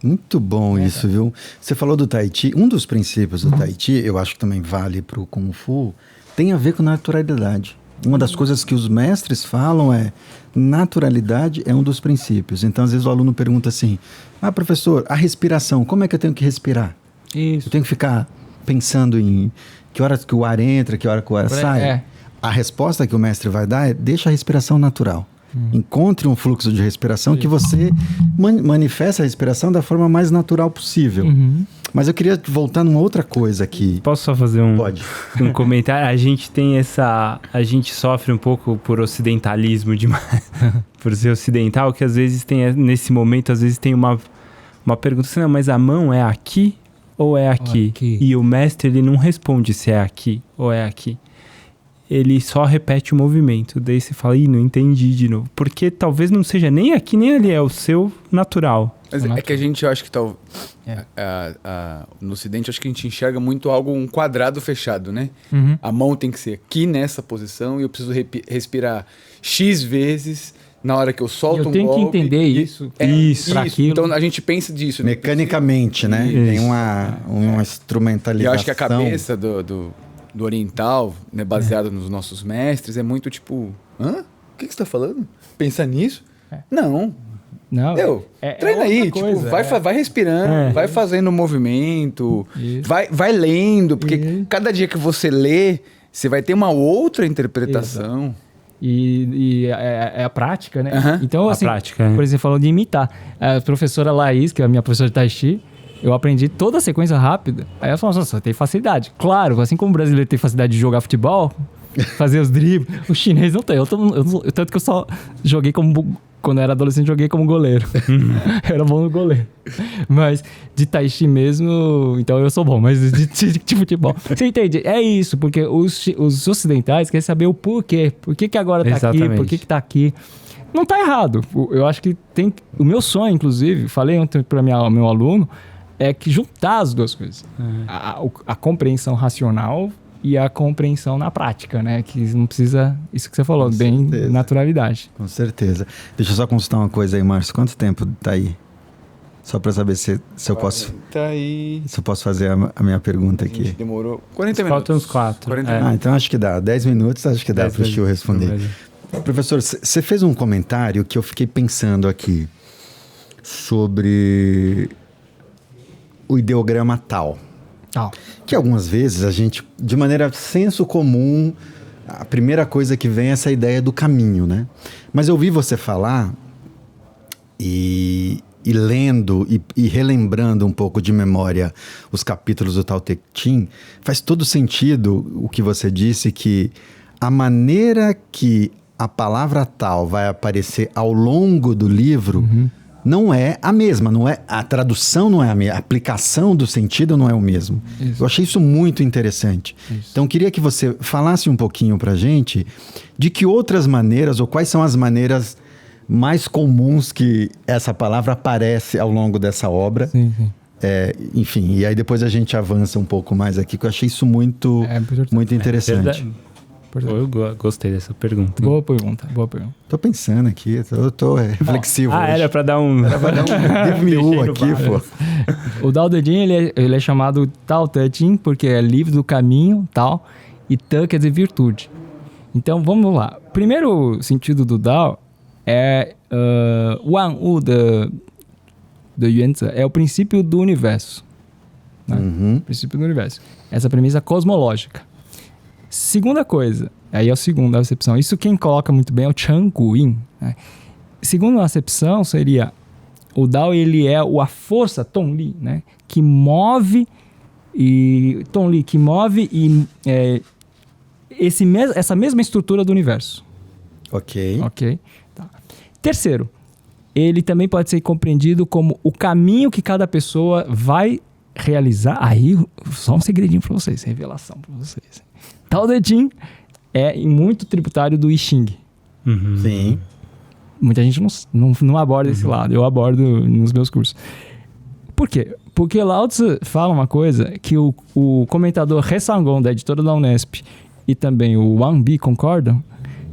Muito bom isso, viu? Você falou do Tai Chi. Um dos princípios do Tai Chi, eu acho que também vale para o Kung Fu, tem a ver com naturalidade. Uma das coisas que os mestres falam é naturalidade é um dos princípios. Então, às vezes o aluno pergunta assim, professor, a respiração, como é que eu tenho que respirar? Isso. Eu tenho que ficar pensando em que horas que o ar entra, que hora que o ar sai? A resposta que o mestre vai dar é deixa a respiração natural. Encontre um fluxo de respiração que você manifesta a respiração da forma mais natural possível. Mas eu queria voltar numa outra coisa aqui. Posso só fazer um comentário? A gente tem a gente sofre um pouco por ocidentalismo demais. Por ser ocidental, que às vezes tem, nesse momento, às vezes tem uma pergunta assim, não, mas a mão é aqui ou é aqui? E o mestre, ele não responde se é aqui ou é aqui. Ele só repete o movimento. Daí você fala, não entendi de novo. Porque talvez não seja nem aqui nem ali, é o seu natural. Mas é que a gente, eu acho que no Ocidente, acho que a gente enxerga muito um quadrado fechado, né? A mão tem que ser aqui nessa posição e eu preciso respirar X vezes na hora que eu solto um golpe. Eu tenho que entender isso. Isso. Então a gente pensa disso. Mecanicamente, né? Tem uma instrumentalização. Eu acho que a cabeça do oriental, né, baseado nos nossos mestres, é muito tipo, o que você tá falando? Pensar nisso? Não. Treina aí, coisa, vai respirando, vai fazendo o movimento, vai lendo, porque cada dia que você lê, você vai ter uma outra interpretação. Exato. E é a prática, né? Então, assim, prática, por exemplo, você falou de imitar. A professora Laís, que é a minha professora de Tai Chi, eu aprendi toda a sequência rápida. Aí ela falou, nossa, tem facilidade. Claro, assim como o brasileiro tem facilidade de jogar futebol, fazer os dribles, o chinês não tem. Tanto que eu só joguei quando eu era adolescente, joguei como goleiro. Era bom no goleiro. Mas de Tai Chi mesmo, então eu sou bom. Mas de futebol. Você entende? É isso, porque os ocidentais querem saber o porquê. Por que agora tá aqui? Por que tá aqui? Não tá errado. Eu acho que tem... O meu sonho, inclusive, falei ontem para meu aluno, é que juntar as duas coisas. A compreensão racional e a compreensão na prática, né? Que não precisa... Isso que você falou, com bem certeza. Naturalidade. Com certeza. Deixa eu só consultar uma coisa aí, Márcio. Quanto tempo tá aí? Só para saber se eu posso... Se eu posso fazer a minha pergunta aqui. Demorou 40 minutos. Faltam uns 4. 40 minutos. Então acho que dá. 10 minutos acho que dá para o Chiu responder. Professor, você fez um comentário que eu fiquei pensando aqui sobre o ideograma tal. Que algumas vezes a gente, de maneira senso comum, a primeira coisa que vem é essa ideia do caminho, né? Mas eu ouvi você falar e lendo e relembrando um pouco de memória os capítulos do Tao Te Ching, faz todo sentido o que você disse, que a maneira que a palavra tal vai aparecer ao longo do livro não é a mesma, não é, a tradução não é a mesma, a aplicação do sentido não é o mesmo. Isso. Eu achei isso muito interessante. Então, queria que você falasse um pouquinho pra gente de que outras maneiras, ou quais são as maneiras mais comuns que essa palavra aparece ao longo dessa obra. Sim. Enfim, e aí depois a gente avança um pouco mais aqui, que eu achei isso muito interessante. Eu gostei dessa pergunta. Boa pergunta. Tô pensando aqui, tô reflexivo. Era pra dar um... Give me U aqui, pô. O Tao Te Ching, ele é chamado Tao Te Ching porque é livro do caminho, tal, e Te quer dizer virtude. Então, vamos lá. Primeiro sentido do Tao é Wan Wu do Yuanzi, é o princípio do universo. Né? Princípio do universo. Essa premissa cosmológica. Segunda coisa, aí é a segunda acepção. Isso quem coloca muito bem é o Chen Guyin. Né? Segunda acepção seria o Tao, ele é a força Tongli, né? Que move e essa mesma estrutura do universo. Ok. Tá. Terceiro, ele também pode ser compreendido como o caminho que cada pessoa vai realizar. Aí, só um segredinho para vocês, revelação para vocês. Tao Te Ching é muito tributário do I Ching. Sim. Muita gente não aborda esse lado. Eu abordo nos meus cursos. Por quê? Porque Lao Tzu fala uma coisa que o comentador He Sangong, da editora da Unesp, e também o Wang Bi concordam,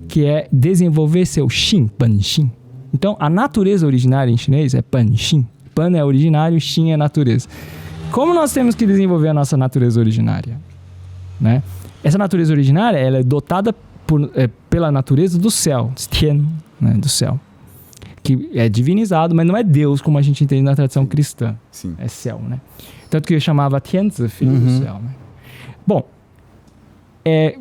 que é desenvolver seu Xin, Pan Xin. Então, a natureza originária em chinês é Pan Xin. Pan é originário, Xin é natureza. Como nós temos que desenvolver a nossa natureza originária? Né? Essa natureza originária, ela é dotada pela natureza do céu, Tian, né, do céu, que é divinizado, mas não é Deus como a gente entende na tradição cristã. Sim. É céu, né? Tanto que eu chamava Tianzi, filho do céu. Né? Bom,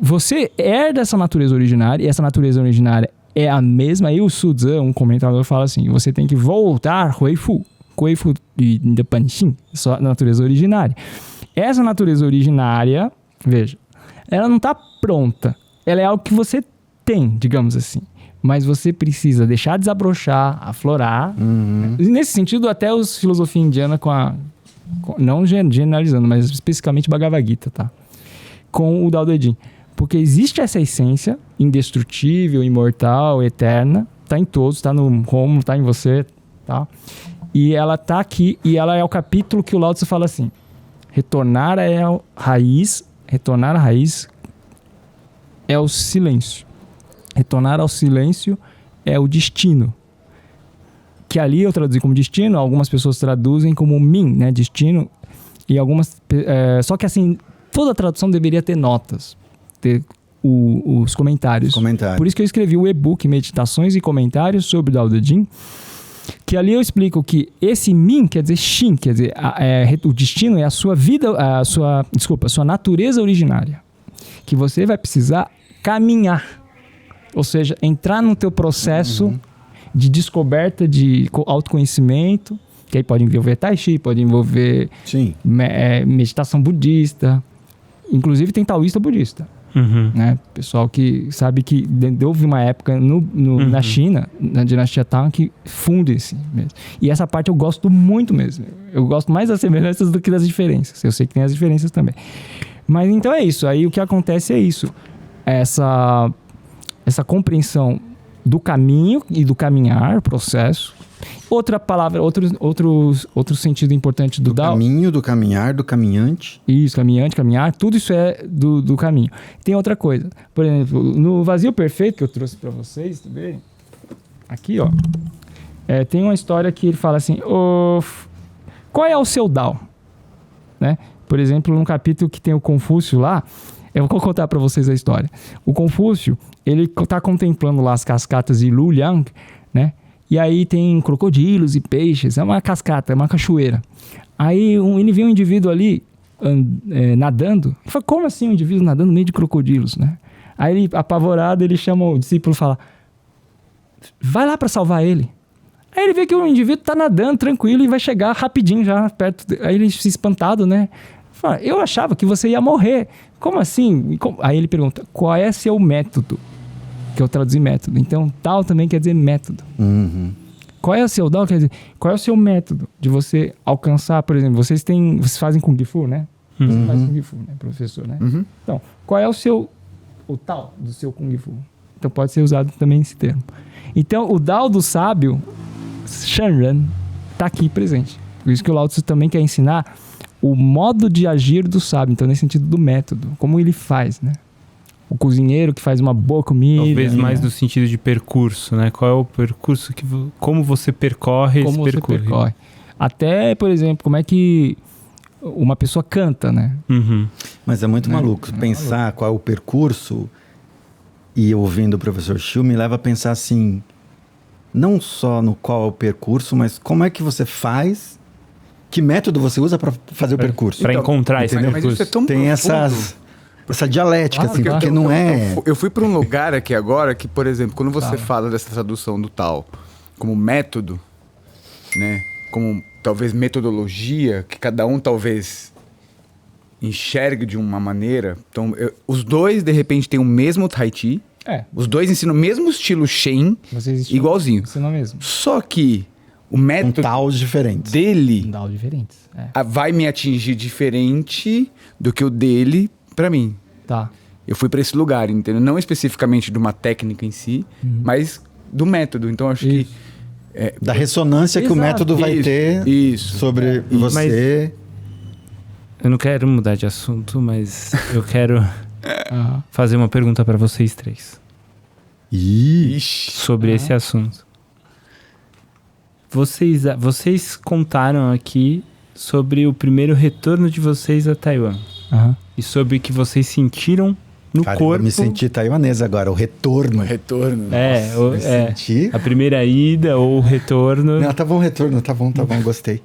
você herda essa natureza originária, e essa natureza originária é a mesma. Aí o Su Tzu, um comentador, fala assim, você tem que voltar Huifu de Panxin, sua natureza originária. Essa natureza originária, veja, ela não está pronta. Ela é algo que você tem, digamos assim. Mas você precisa deixar desabrochar, aflorar. E nesse sentido, até os filosofia indiana não generalizando, mas especificamente Bhagavad Gita, tá? Com o Tao Te Ching. Porque existe essa essência indestrutível, imortal, eterna. Está em todos, está no Romulo, está em você, tá? E ela está aqui, e ela é o capítulo que o Lao Tzu fala assim, retornar à raiz é o silêncio. Retornar ao silêncio é o destino. Que ali eu traduzi como destino, algumas pessoas traduzem como min, né, destino, e algumas... só que assim, toda tradução deveria ter notas, ter os comentários. Por isso que eu escrevi o e-book Meditações e Comentários sobre o Tao Te Ching, que ali eu explico que esse min quer dizer Xin, quer dizer, o destino é a sua vida, a sua natureza originária, que você vai precisar caminhar, ou seja, entrar no teu processo de descoberta de autoconhecimento, que aí pode envolver Tai Chi, pode envolver meditação budista, inclusive tem taoísta budista. Né? Pessoal que sabe que houve uma época na China, na dinastia Tang, que funde-se mesmo. E essa parte eu gosto muito mesmo. Eu gosto mais das semelhanças do que das diferenças. Eu sei que tem as diferenças também. Mas então é isso. Aí o que acontece é isso. Essa compreensão do caminho e do caminhar, processo. Outra palavra, outro sentido importante do Tao. Do caminho, do caminhar, do caminhante. Isso, caminhante, caminhar, tudo isso é do caminho. Tem outra coisa. Por exemplo, no Vazio Perfeito, que eu trouxe para vocês também, aqui, ó, tem uma história que ele fala assim, qual é o seu Dao? Né? Por exemplo, num capítulo que tem o Confúcio lá, eu vou contar para vocês a história. O Confúcio, ele está contemplando lá as cascatas de Luliang, né? E aí tem crocodilos e peixes, é uma cascata, é uma cachoeira. Aí ele viu um indivíduo ali nadando. Ele falou, como assim um indivíduo nadando no meio de crocodilos, né? Aí ele, apavorado, ele chama o discípulo e fala, vai lá para salvar ele. Aí ele vê que o indivíduo tá nadando tranquilo e vai chegar rapidinho já perto. Aí ele se espantado, né? Fala, eu achava que você ia morrer. Como assim? Aí ele pergunta, qual é seu método? Que eu traduzi método. Então, tal também quer dizer método. Uhum. Qual é o seu Dao? Quer dizer, qual é o seu método de você alcançar, por exemplo, vocês fazem Kung Fu, né? Você faz Kung Fu, né, professor, né? Então, qual é o Tao do seu Kung Fu? Então, pode ser usado também esse termo. Então, o Dao do sábio, Shanren, está aqui presente. Por isso que o Lao Tzu também quer ensinar o modo de agir do sábio. Então, nesse sentido do método, como ele faz, né? O cozinheiro que faz uma boa comida. Talvez mais no sentido de percurso, né? Qual é o percurso como você percorre esse percurso? Percorre. Até, por exemplo, como é que uma pessoa canta, né? Mas é muito maluco pensar qual é o percurso, e ouvindo o professor Shil me leva a pensar assim, não só no qual é o percurso, mas como é que você faz, que método você usa para fazer o percurso. Para encontrar esse percurso. Mas isso é tão Tem essa dialética, assim, porque não é... Eu fui para um lugar aqui agora que, por exemplo, quando você fala dessa tradução do Tao como método, né? Como talvez metodologia, que cada um talvez enxergue de uma maneira. Então, os dois, de repente, têm o mesmo Tai Chi. Os dois ensinam o mesmo estilo Shen, igualzinho. Ensinam mesmo. Só que o método Taos diferentes. dele Taos diferentes. vai me atingir diferente do que o dele para mim. Tá. Eu fui para esse lugar, entendeu? Não especificamente de uma técnica em si, mas do método. Então, acho que... da ressonância que o método vai ter sobre você. Eu não quero mudar de assunto, mas eu quero fazer uma pergunta para vocês três. Sobre esse assunto. Vocês contaram aqui sobre o primeiro retorno de vocês a Taiwan. E sobre o que vocês sentiram no corpo. Eu me senti taiwanês agora, o retorno. A primeira ida ou o retorno. Não, tá bom o retorno, tá bom, gostei.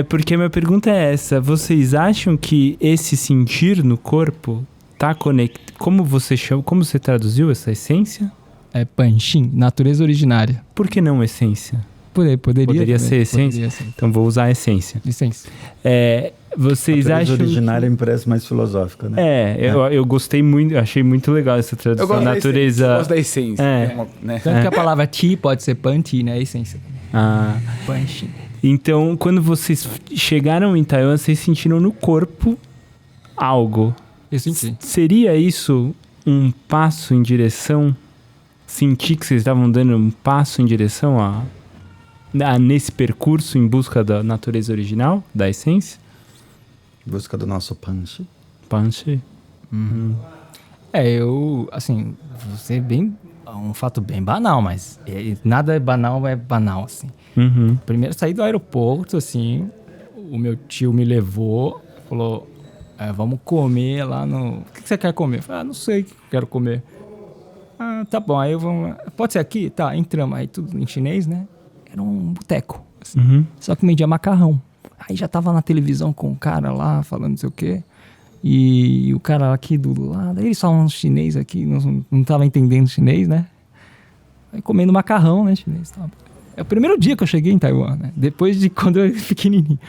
Porque a minha pergunta é essa, vocês acham que esse sentir no corpo tá conectado, como você traduziu essa essência? É Panxin, natureza originária. Por que não essência? Poderia ser essência? Então vou usar a essência. Essência. Vocês natureza acham originária me parece mais filosófica, né? Eu gostei muito, achei muito legal essa tradução. Eu gosto da essência. Né? Tanto que a palavra Ti pode ser Panti, né? Essência. Panxin. Então, quando vocês chegaram em Taiwan, vocês sentiram no corpo algo. Eu senti. Seria isso um passo em direção? Sentir que vocês estavam dando um passo em direção nesse percurso em busca da natureza original, da essência? Em busca do nosso Panchi. Panchi. Assim, você um fato bem banal, mas nada é banal, assim. Primeiro saí do aeroporto, assim, o meu tio me levou, falou, vamos comer lá no... O que você quer comer? Eu falei, não sei o que eu quero comer. Tá bom, aí pode ser aqui? Tá, entramos. Aí tudo em chinês, né? Era um boteco. Assim. Só que vendia macarrão. Aí já tava na televisão com o cara lá, falando não sei o quê. E o cara aqui do lado, eles falam chinês aqui, não tava entendendo chinês, né? Aí comendo macarrão, né, chinês. É o primeiro dia que eu cheguei em Taiwan, né? Depois de quando eu era pequenininho.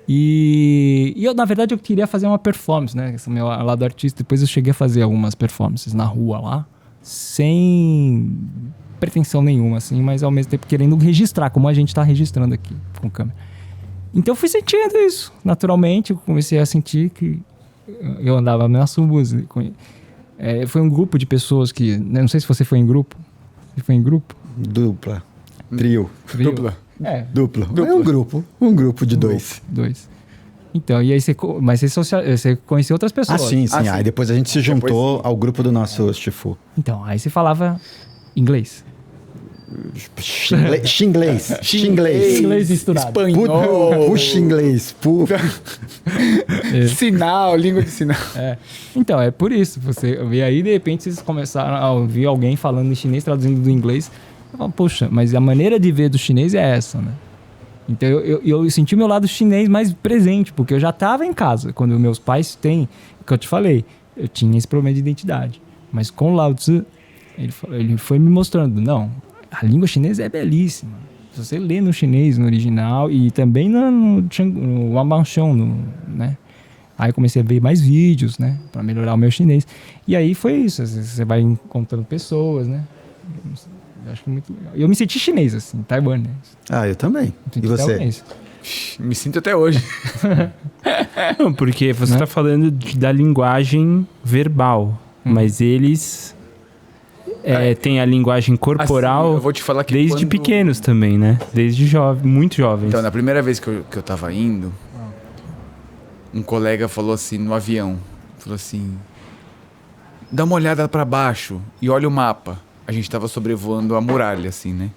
E eu, na verdade, eu queria fazer uma performance, né? Esse meu lado artista. Depois eu cheguei a fazer algumas performances na rua lá, sem pretensão nenhuma, assim, mas ao mesmo tempo querendo registrar, como a gente tá registrando aqui com câmera. Então eu fui sentindo isso, naturalmente. Eu comecei a sentir que eu andava nas ruas. Foi um grupo de pessoas que... Não sei se você foi em grupo. Você foi em grupo? Dupla. Trio. Dupla. Dupla. É um grupo. Um grupo de dois. Então, e aí você conheceu outras pessoas. Sim. Aí depois a gente se juntou ao grupo do nosso Shifu. Então, aí você falava inglês. Xinglês. Inglês misturado. Espanhol. Puxa inglês. Sinal, língua de sinal. Então, é por isso. E aí, de repente, vocês começaram a ouvir alguém falando em chinês, traduzindo do inglês. Eu falo, poxa, mas a maneira de ver do chinês é essa, né? Então, eu senti o meu lado chinês mais presente, porque eu já estava em casa. Quando meus pais têm, o que eu te falei, eu tinha esse problema de identidade. Mas com o Lao Tzu, ele foi me mostrando, não, a língua chinesa é belíssima. Se você lê no chinês, no original, e também no Wanbanxiong, né? Aí eu comecei a ver mais vídeos, né? Pra melhorar o meu chinês. E aí foi isso, você vai encontrando pessoas, né? Eu acho que é muito legal. Eu me senti chinês, assim, em Taiwan, né? Ah, eu também. E você? Taiwanês. Me sinto até hoje. Não, porque você está falando da linguagem verbal, mas eles têm a linguagem corporal Assim, eu vou te falar que desde pequenos também, né? Desde muito jovens. Então, na primeira vez que eu tava indo, um colega falou assim, no avião, falou assim, dá uma olhada pra baixo e olha o mapa. A gente tava sobrevoando a muralha, assim, né?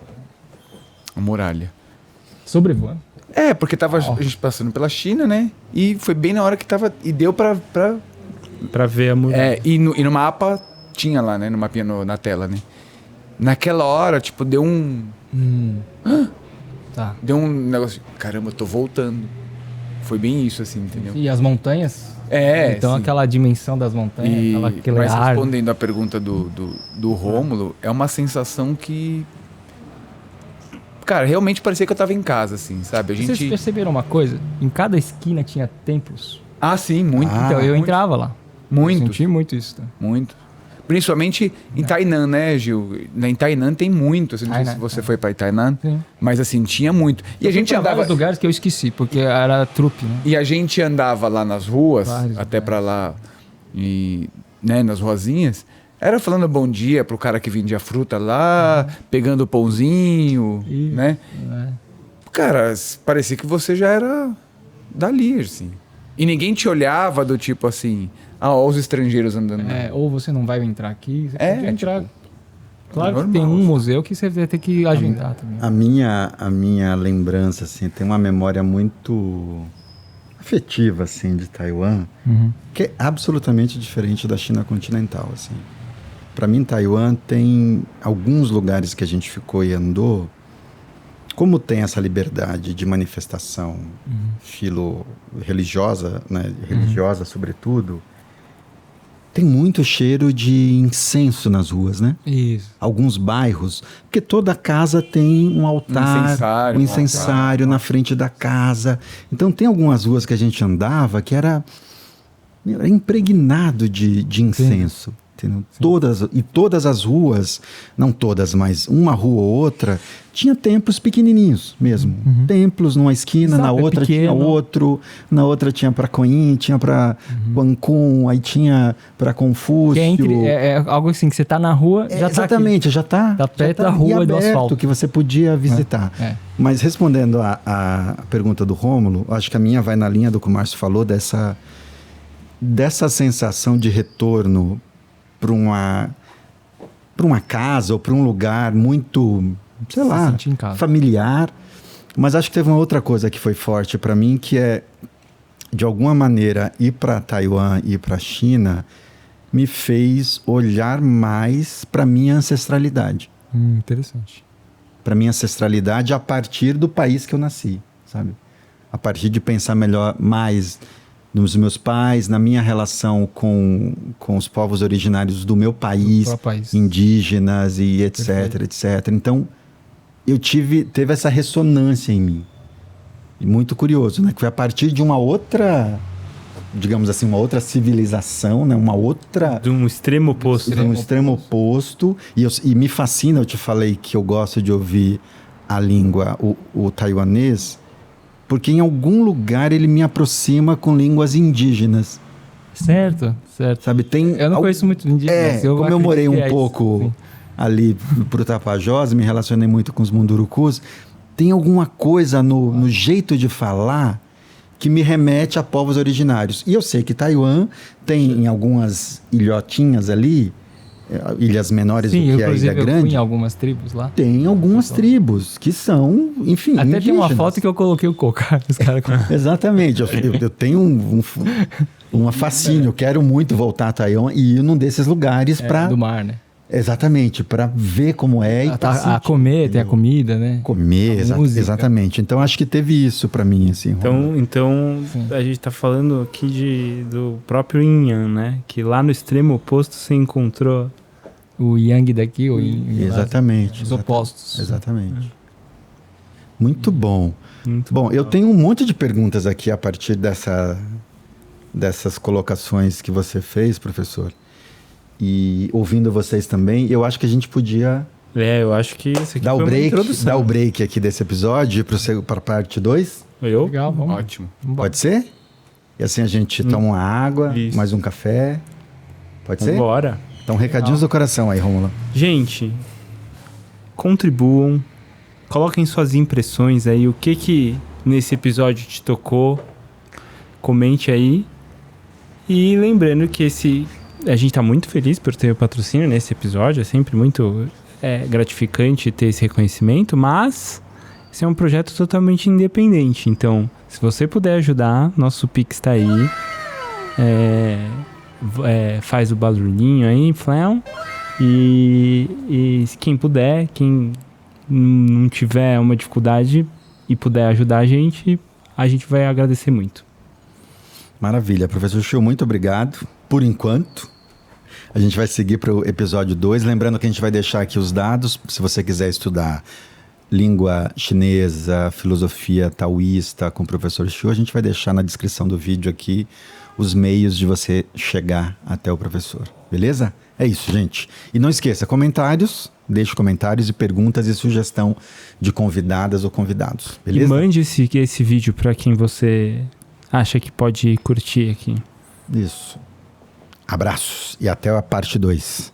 A muralha. Sobrevoando. Porque tava a gente passando pela China, né? E foi bem na hora que tava... E deu pra ver a muralha. e no mapa tinha lá, né? No mapinha na tela, né? Naquela hora, tipo, deu um... Tá. Deu um negócio... Caramba, eu tô voltando. Foi bem isso, assim, entendeu? E as montanhas? É, Então sim. aquela dimensão das montanhas, aquele Mas ar. respondendo a pergunta do Rômulo, é uma sensação que... Cara, realmente parecia que eu tava em casa, assim, sabe? Vocês perceberam uma coisa? Em cada esquina tinha templos. Ah, sim, muito. Então eu entrava lá. Muito. Eu senti muito isso. Tá? Muito. Principalmente em Tainan, né, Gil? Em Tainan tem muito. Assim, não sei se você foi pra Tainan, Sim. mas assim, tinha muito. E a gente andava... vários lugares que eu esqueci, porque era trupe, né? E a gente andava lá nas ruas, Vários até lugares. pra lá, e, né, nas ruazinhas, era falando bom dia pro cara que vendia fruta lá, pegando o pãozinho, né? Cara, parecia que você já era dali, assim. E ninguém te olhava do tipo assim, ó, os estrangeiros andando. Ou você não vai entrar aqui, você É, pode entrar. tipo, Claro normal, que tem um assim. museu que você vai ter que agendar também. A minha lembrança, assim, tem uma memória muito afetiva, assim, de Taiwan, que é absolutamente diferente da China continental, assim. Para mim, Taiwan tem alguns lugares que a gente ficou e andou, como tem essa liberdade de manifestação filo-religiosa, né, religiosa sobretudo, tem muito cheiro de incenso nas ruas, né? Isso. Alguns bairros, porque toda casa tem um altar, um incensário na frente da casa. Então tem algumas ruas que a gente andava que era impregnado de incenso. Todas as ruas, não todas, mas uma rua ou outra, tinha templos pequenininhos mesmo. Templos numa esquina, na outra tinha outro, na outra tinha para Coin, tinha para Guancun, aí tinha para Confúcio. É algo assim, que você tá na rua, já exatamente, tá já está Tá perto da rua e do asfalto. que você podia visitar. Mas respondendo a pergunta do Rômulo, acho que a minha vai na linha do que o Márcio falou, dessa sensação de retorno para uma casa ou para um lugar muito, sei lá, sentir em casa. familiar. Mas acho que teve uma outra coisa que foi forte para mim, que é, de alguma maneira, ir para Taiwan e ir para a China me fez olhar mais para minha ancestralidade. Interessante. Para minha ancestralidade a partir do país que eu nasci, sabe? A partir de pensar mais nos meus pais, na minha relação com os povos originários do meu país, indígenas e etc, etc. Então, teve essa ressonância em mim. E muito curioso, né? Que foi a partir de uma outra, digamos assim, uma outra civilização, né? Uma outra... De um extremo oposto. De um extremo oposto. E me fascina, eu te falei que eu gosto de ouvir a língua, o taiwanês, porque em algum lugar ele me aproxima com línguas indígenas. Certo. Sabe, eu não conheço muito indígenas. Como eu morei um pouco ali pro Tapajós, me relacionei muito com os mundurucus, tem alguma coisa no jeito de falar que me remete a povos originários. E eu sei que Taiwan tem em algumas ilhotinhas ali ilhas menores Sim, do que a inclusive Ilha eu fui Grande, em algumas tribos lá. tem algumas tribos que são, enfim, Até tem uma indígenas. foto que eu coloquei o cocar. Os caras Exatamente. Eu tenho um fascínio. Eu quero muito voltar a Taiwan e ir num desses lugares para... do mar, né? Exatamente, para ver como é e pra A comer, tem a comida, né? comer, A música. exatamente. Então acho que teve isso para mim, assim. Então Sim. a gente tá falando aqui do próprio Yin Yang, né? Que lá no extremo oposto você encontrou... O yang daqui, o yin, Exatamente. os opostos. Exatamente. Muito bom. Muito Bom, eu tenho um monte de perguntas aqui a partir dessas colocações que você fez, professor. E ouvindo vocês também, eu acho que a gente podia eu acho que isso aqui dar foi o uma break, introdução. dar o break aqui desse episódio para a parte 2. Legal, vamos. Ótimo. Pode ser? E assim a gente toma uma água, Isso. mais um café. Pode ser? Bora. Então, recadinhos do coração aí, Rômulo. Gente, contribuam, coloquem suas impressões aí, o que nesse episódio te tocou, comente aí. E lembrando que a gente tá muito feliz por ter o patrocínio nesse episódio, é sempre muito gratificante ter esse reconhecimento, mas esse é um projeto totalmente independente, então se você puder ajudar, nosso Pix tá aí, faz o barulhinho aí, Flam, e quem puder, quem não tiver uma dificuldade e puder ajudar a gente vai agradecer muito. Maravilha. Professor Chiu, muito obrigado. Por enquanto, a gente vai seguir para o episódio 2. Lembrando que a gente vai deixar aqui os dados, se você quiser estudar língua chinesa, filosofia taoísta com o professor Chiu, a gente vai deixar na descrição do vídeo aqui os meios de você chegar até o professor. Beleza? É isso, gente. E não esqueça, comentários, deixe comentários e perguntas e sugestão de convidadas ou convidados. Beleza? E mande esse vídeo para quem você acha que pode curtir aqui. Isso. Abraços e até a parte 2.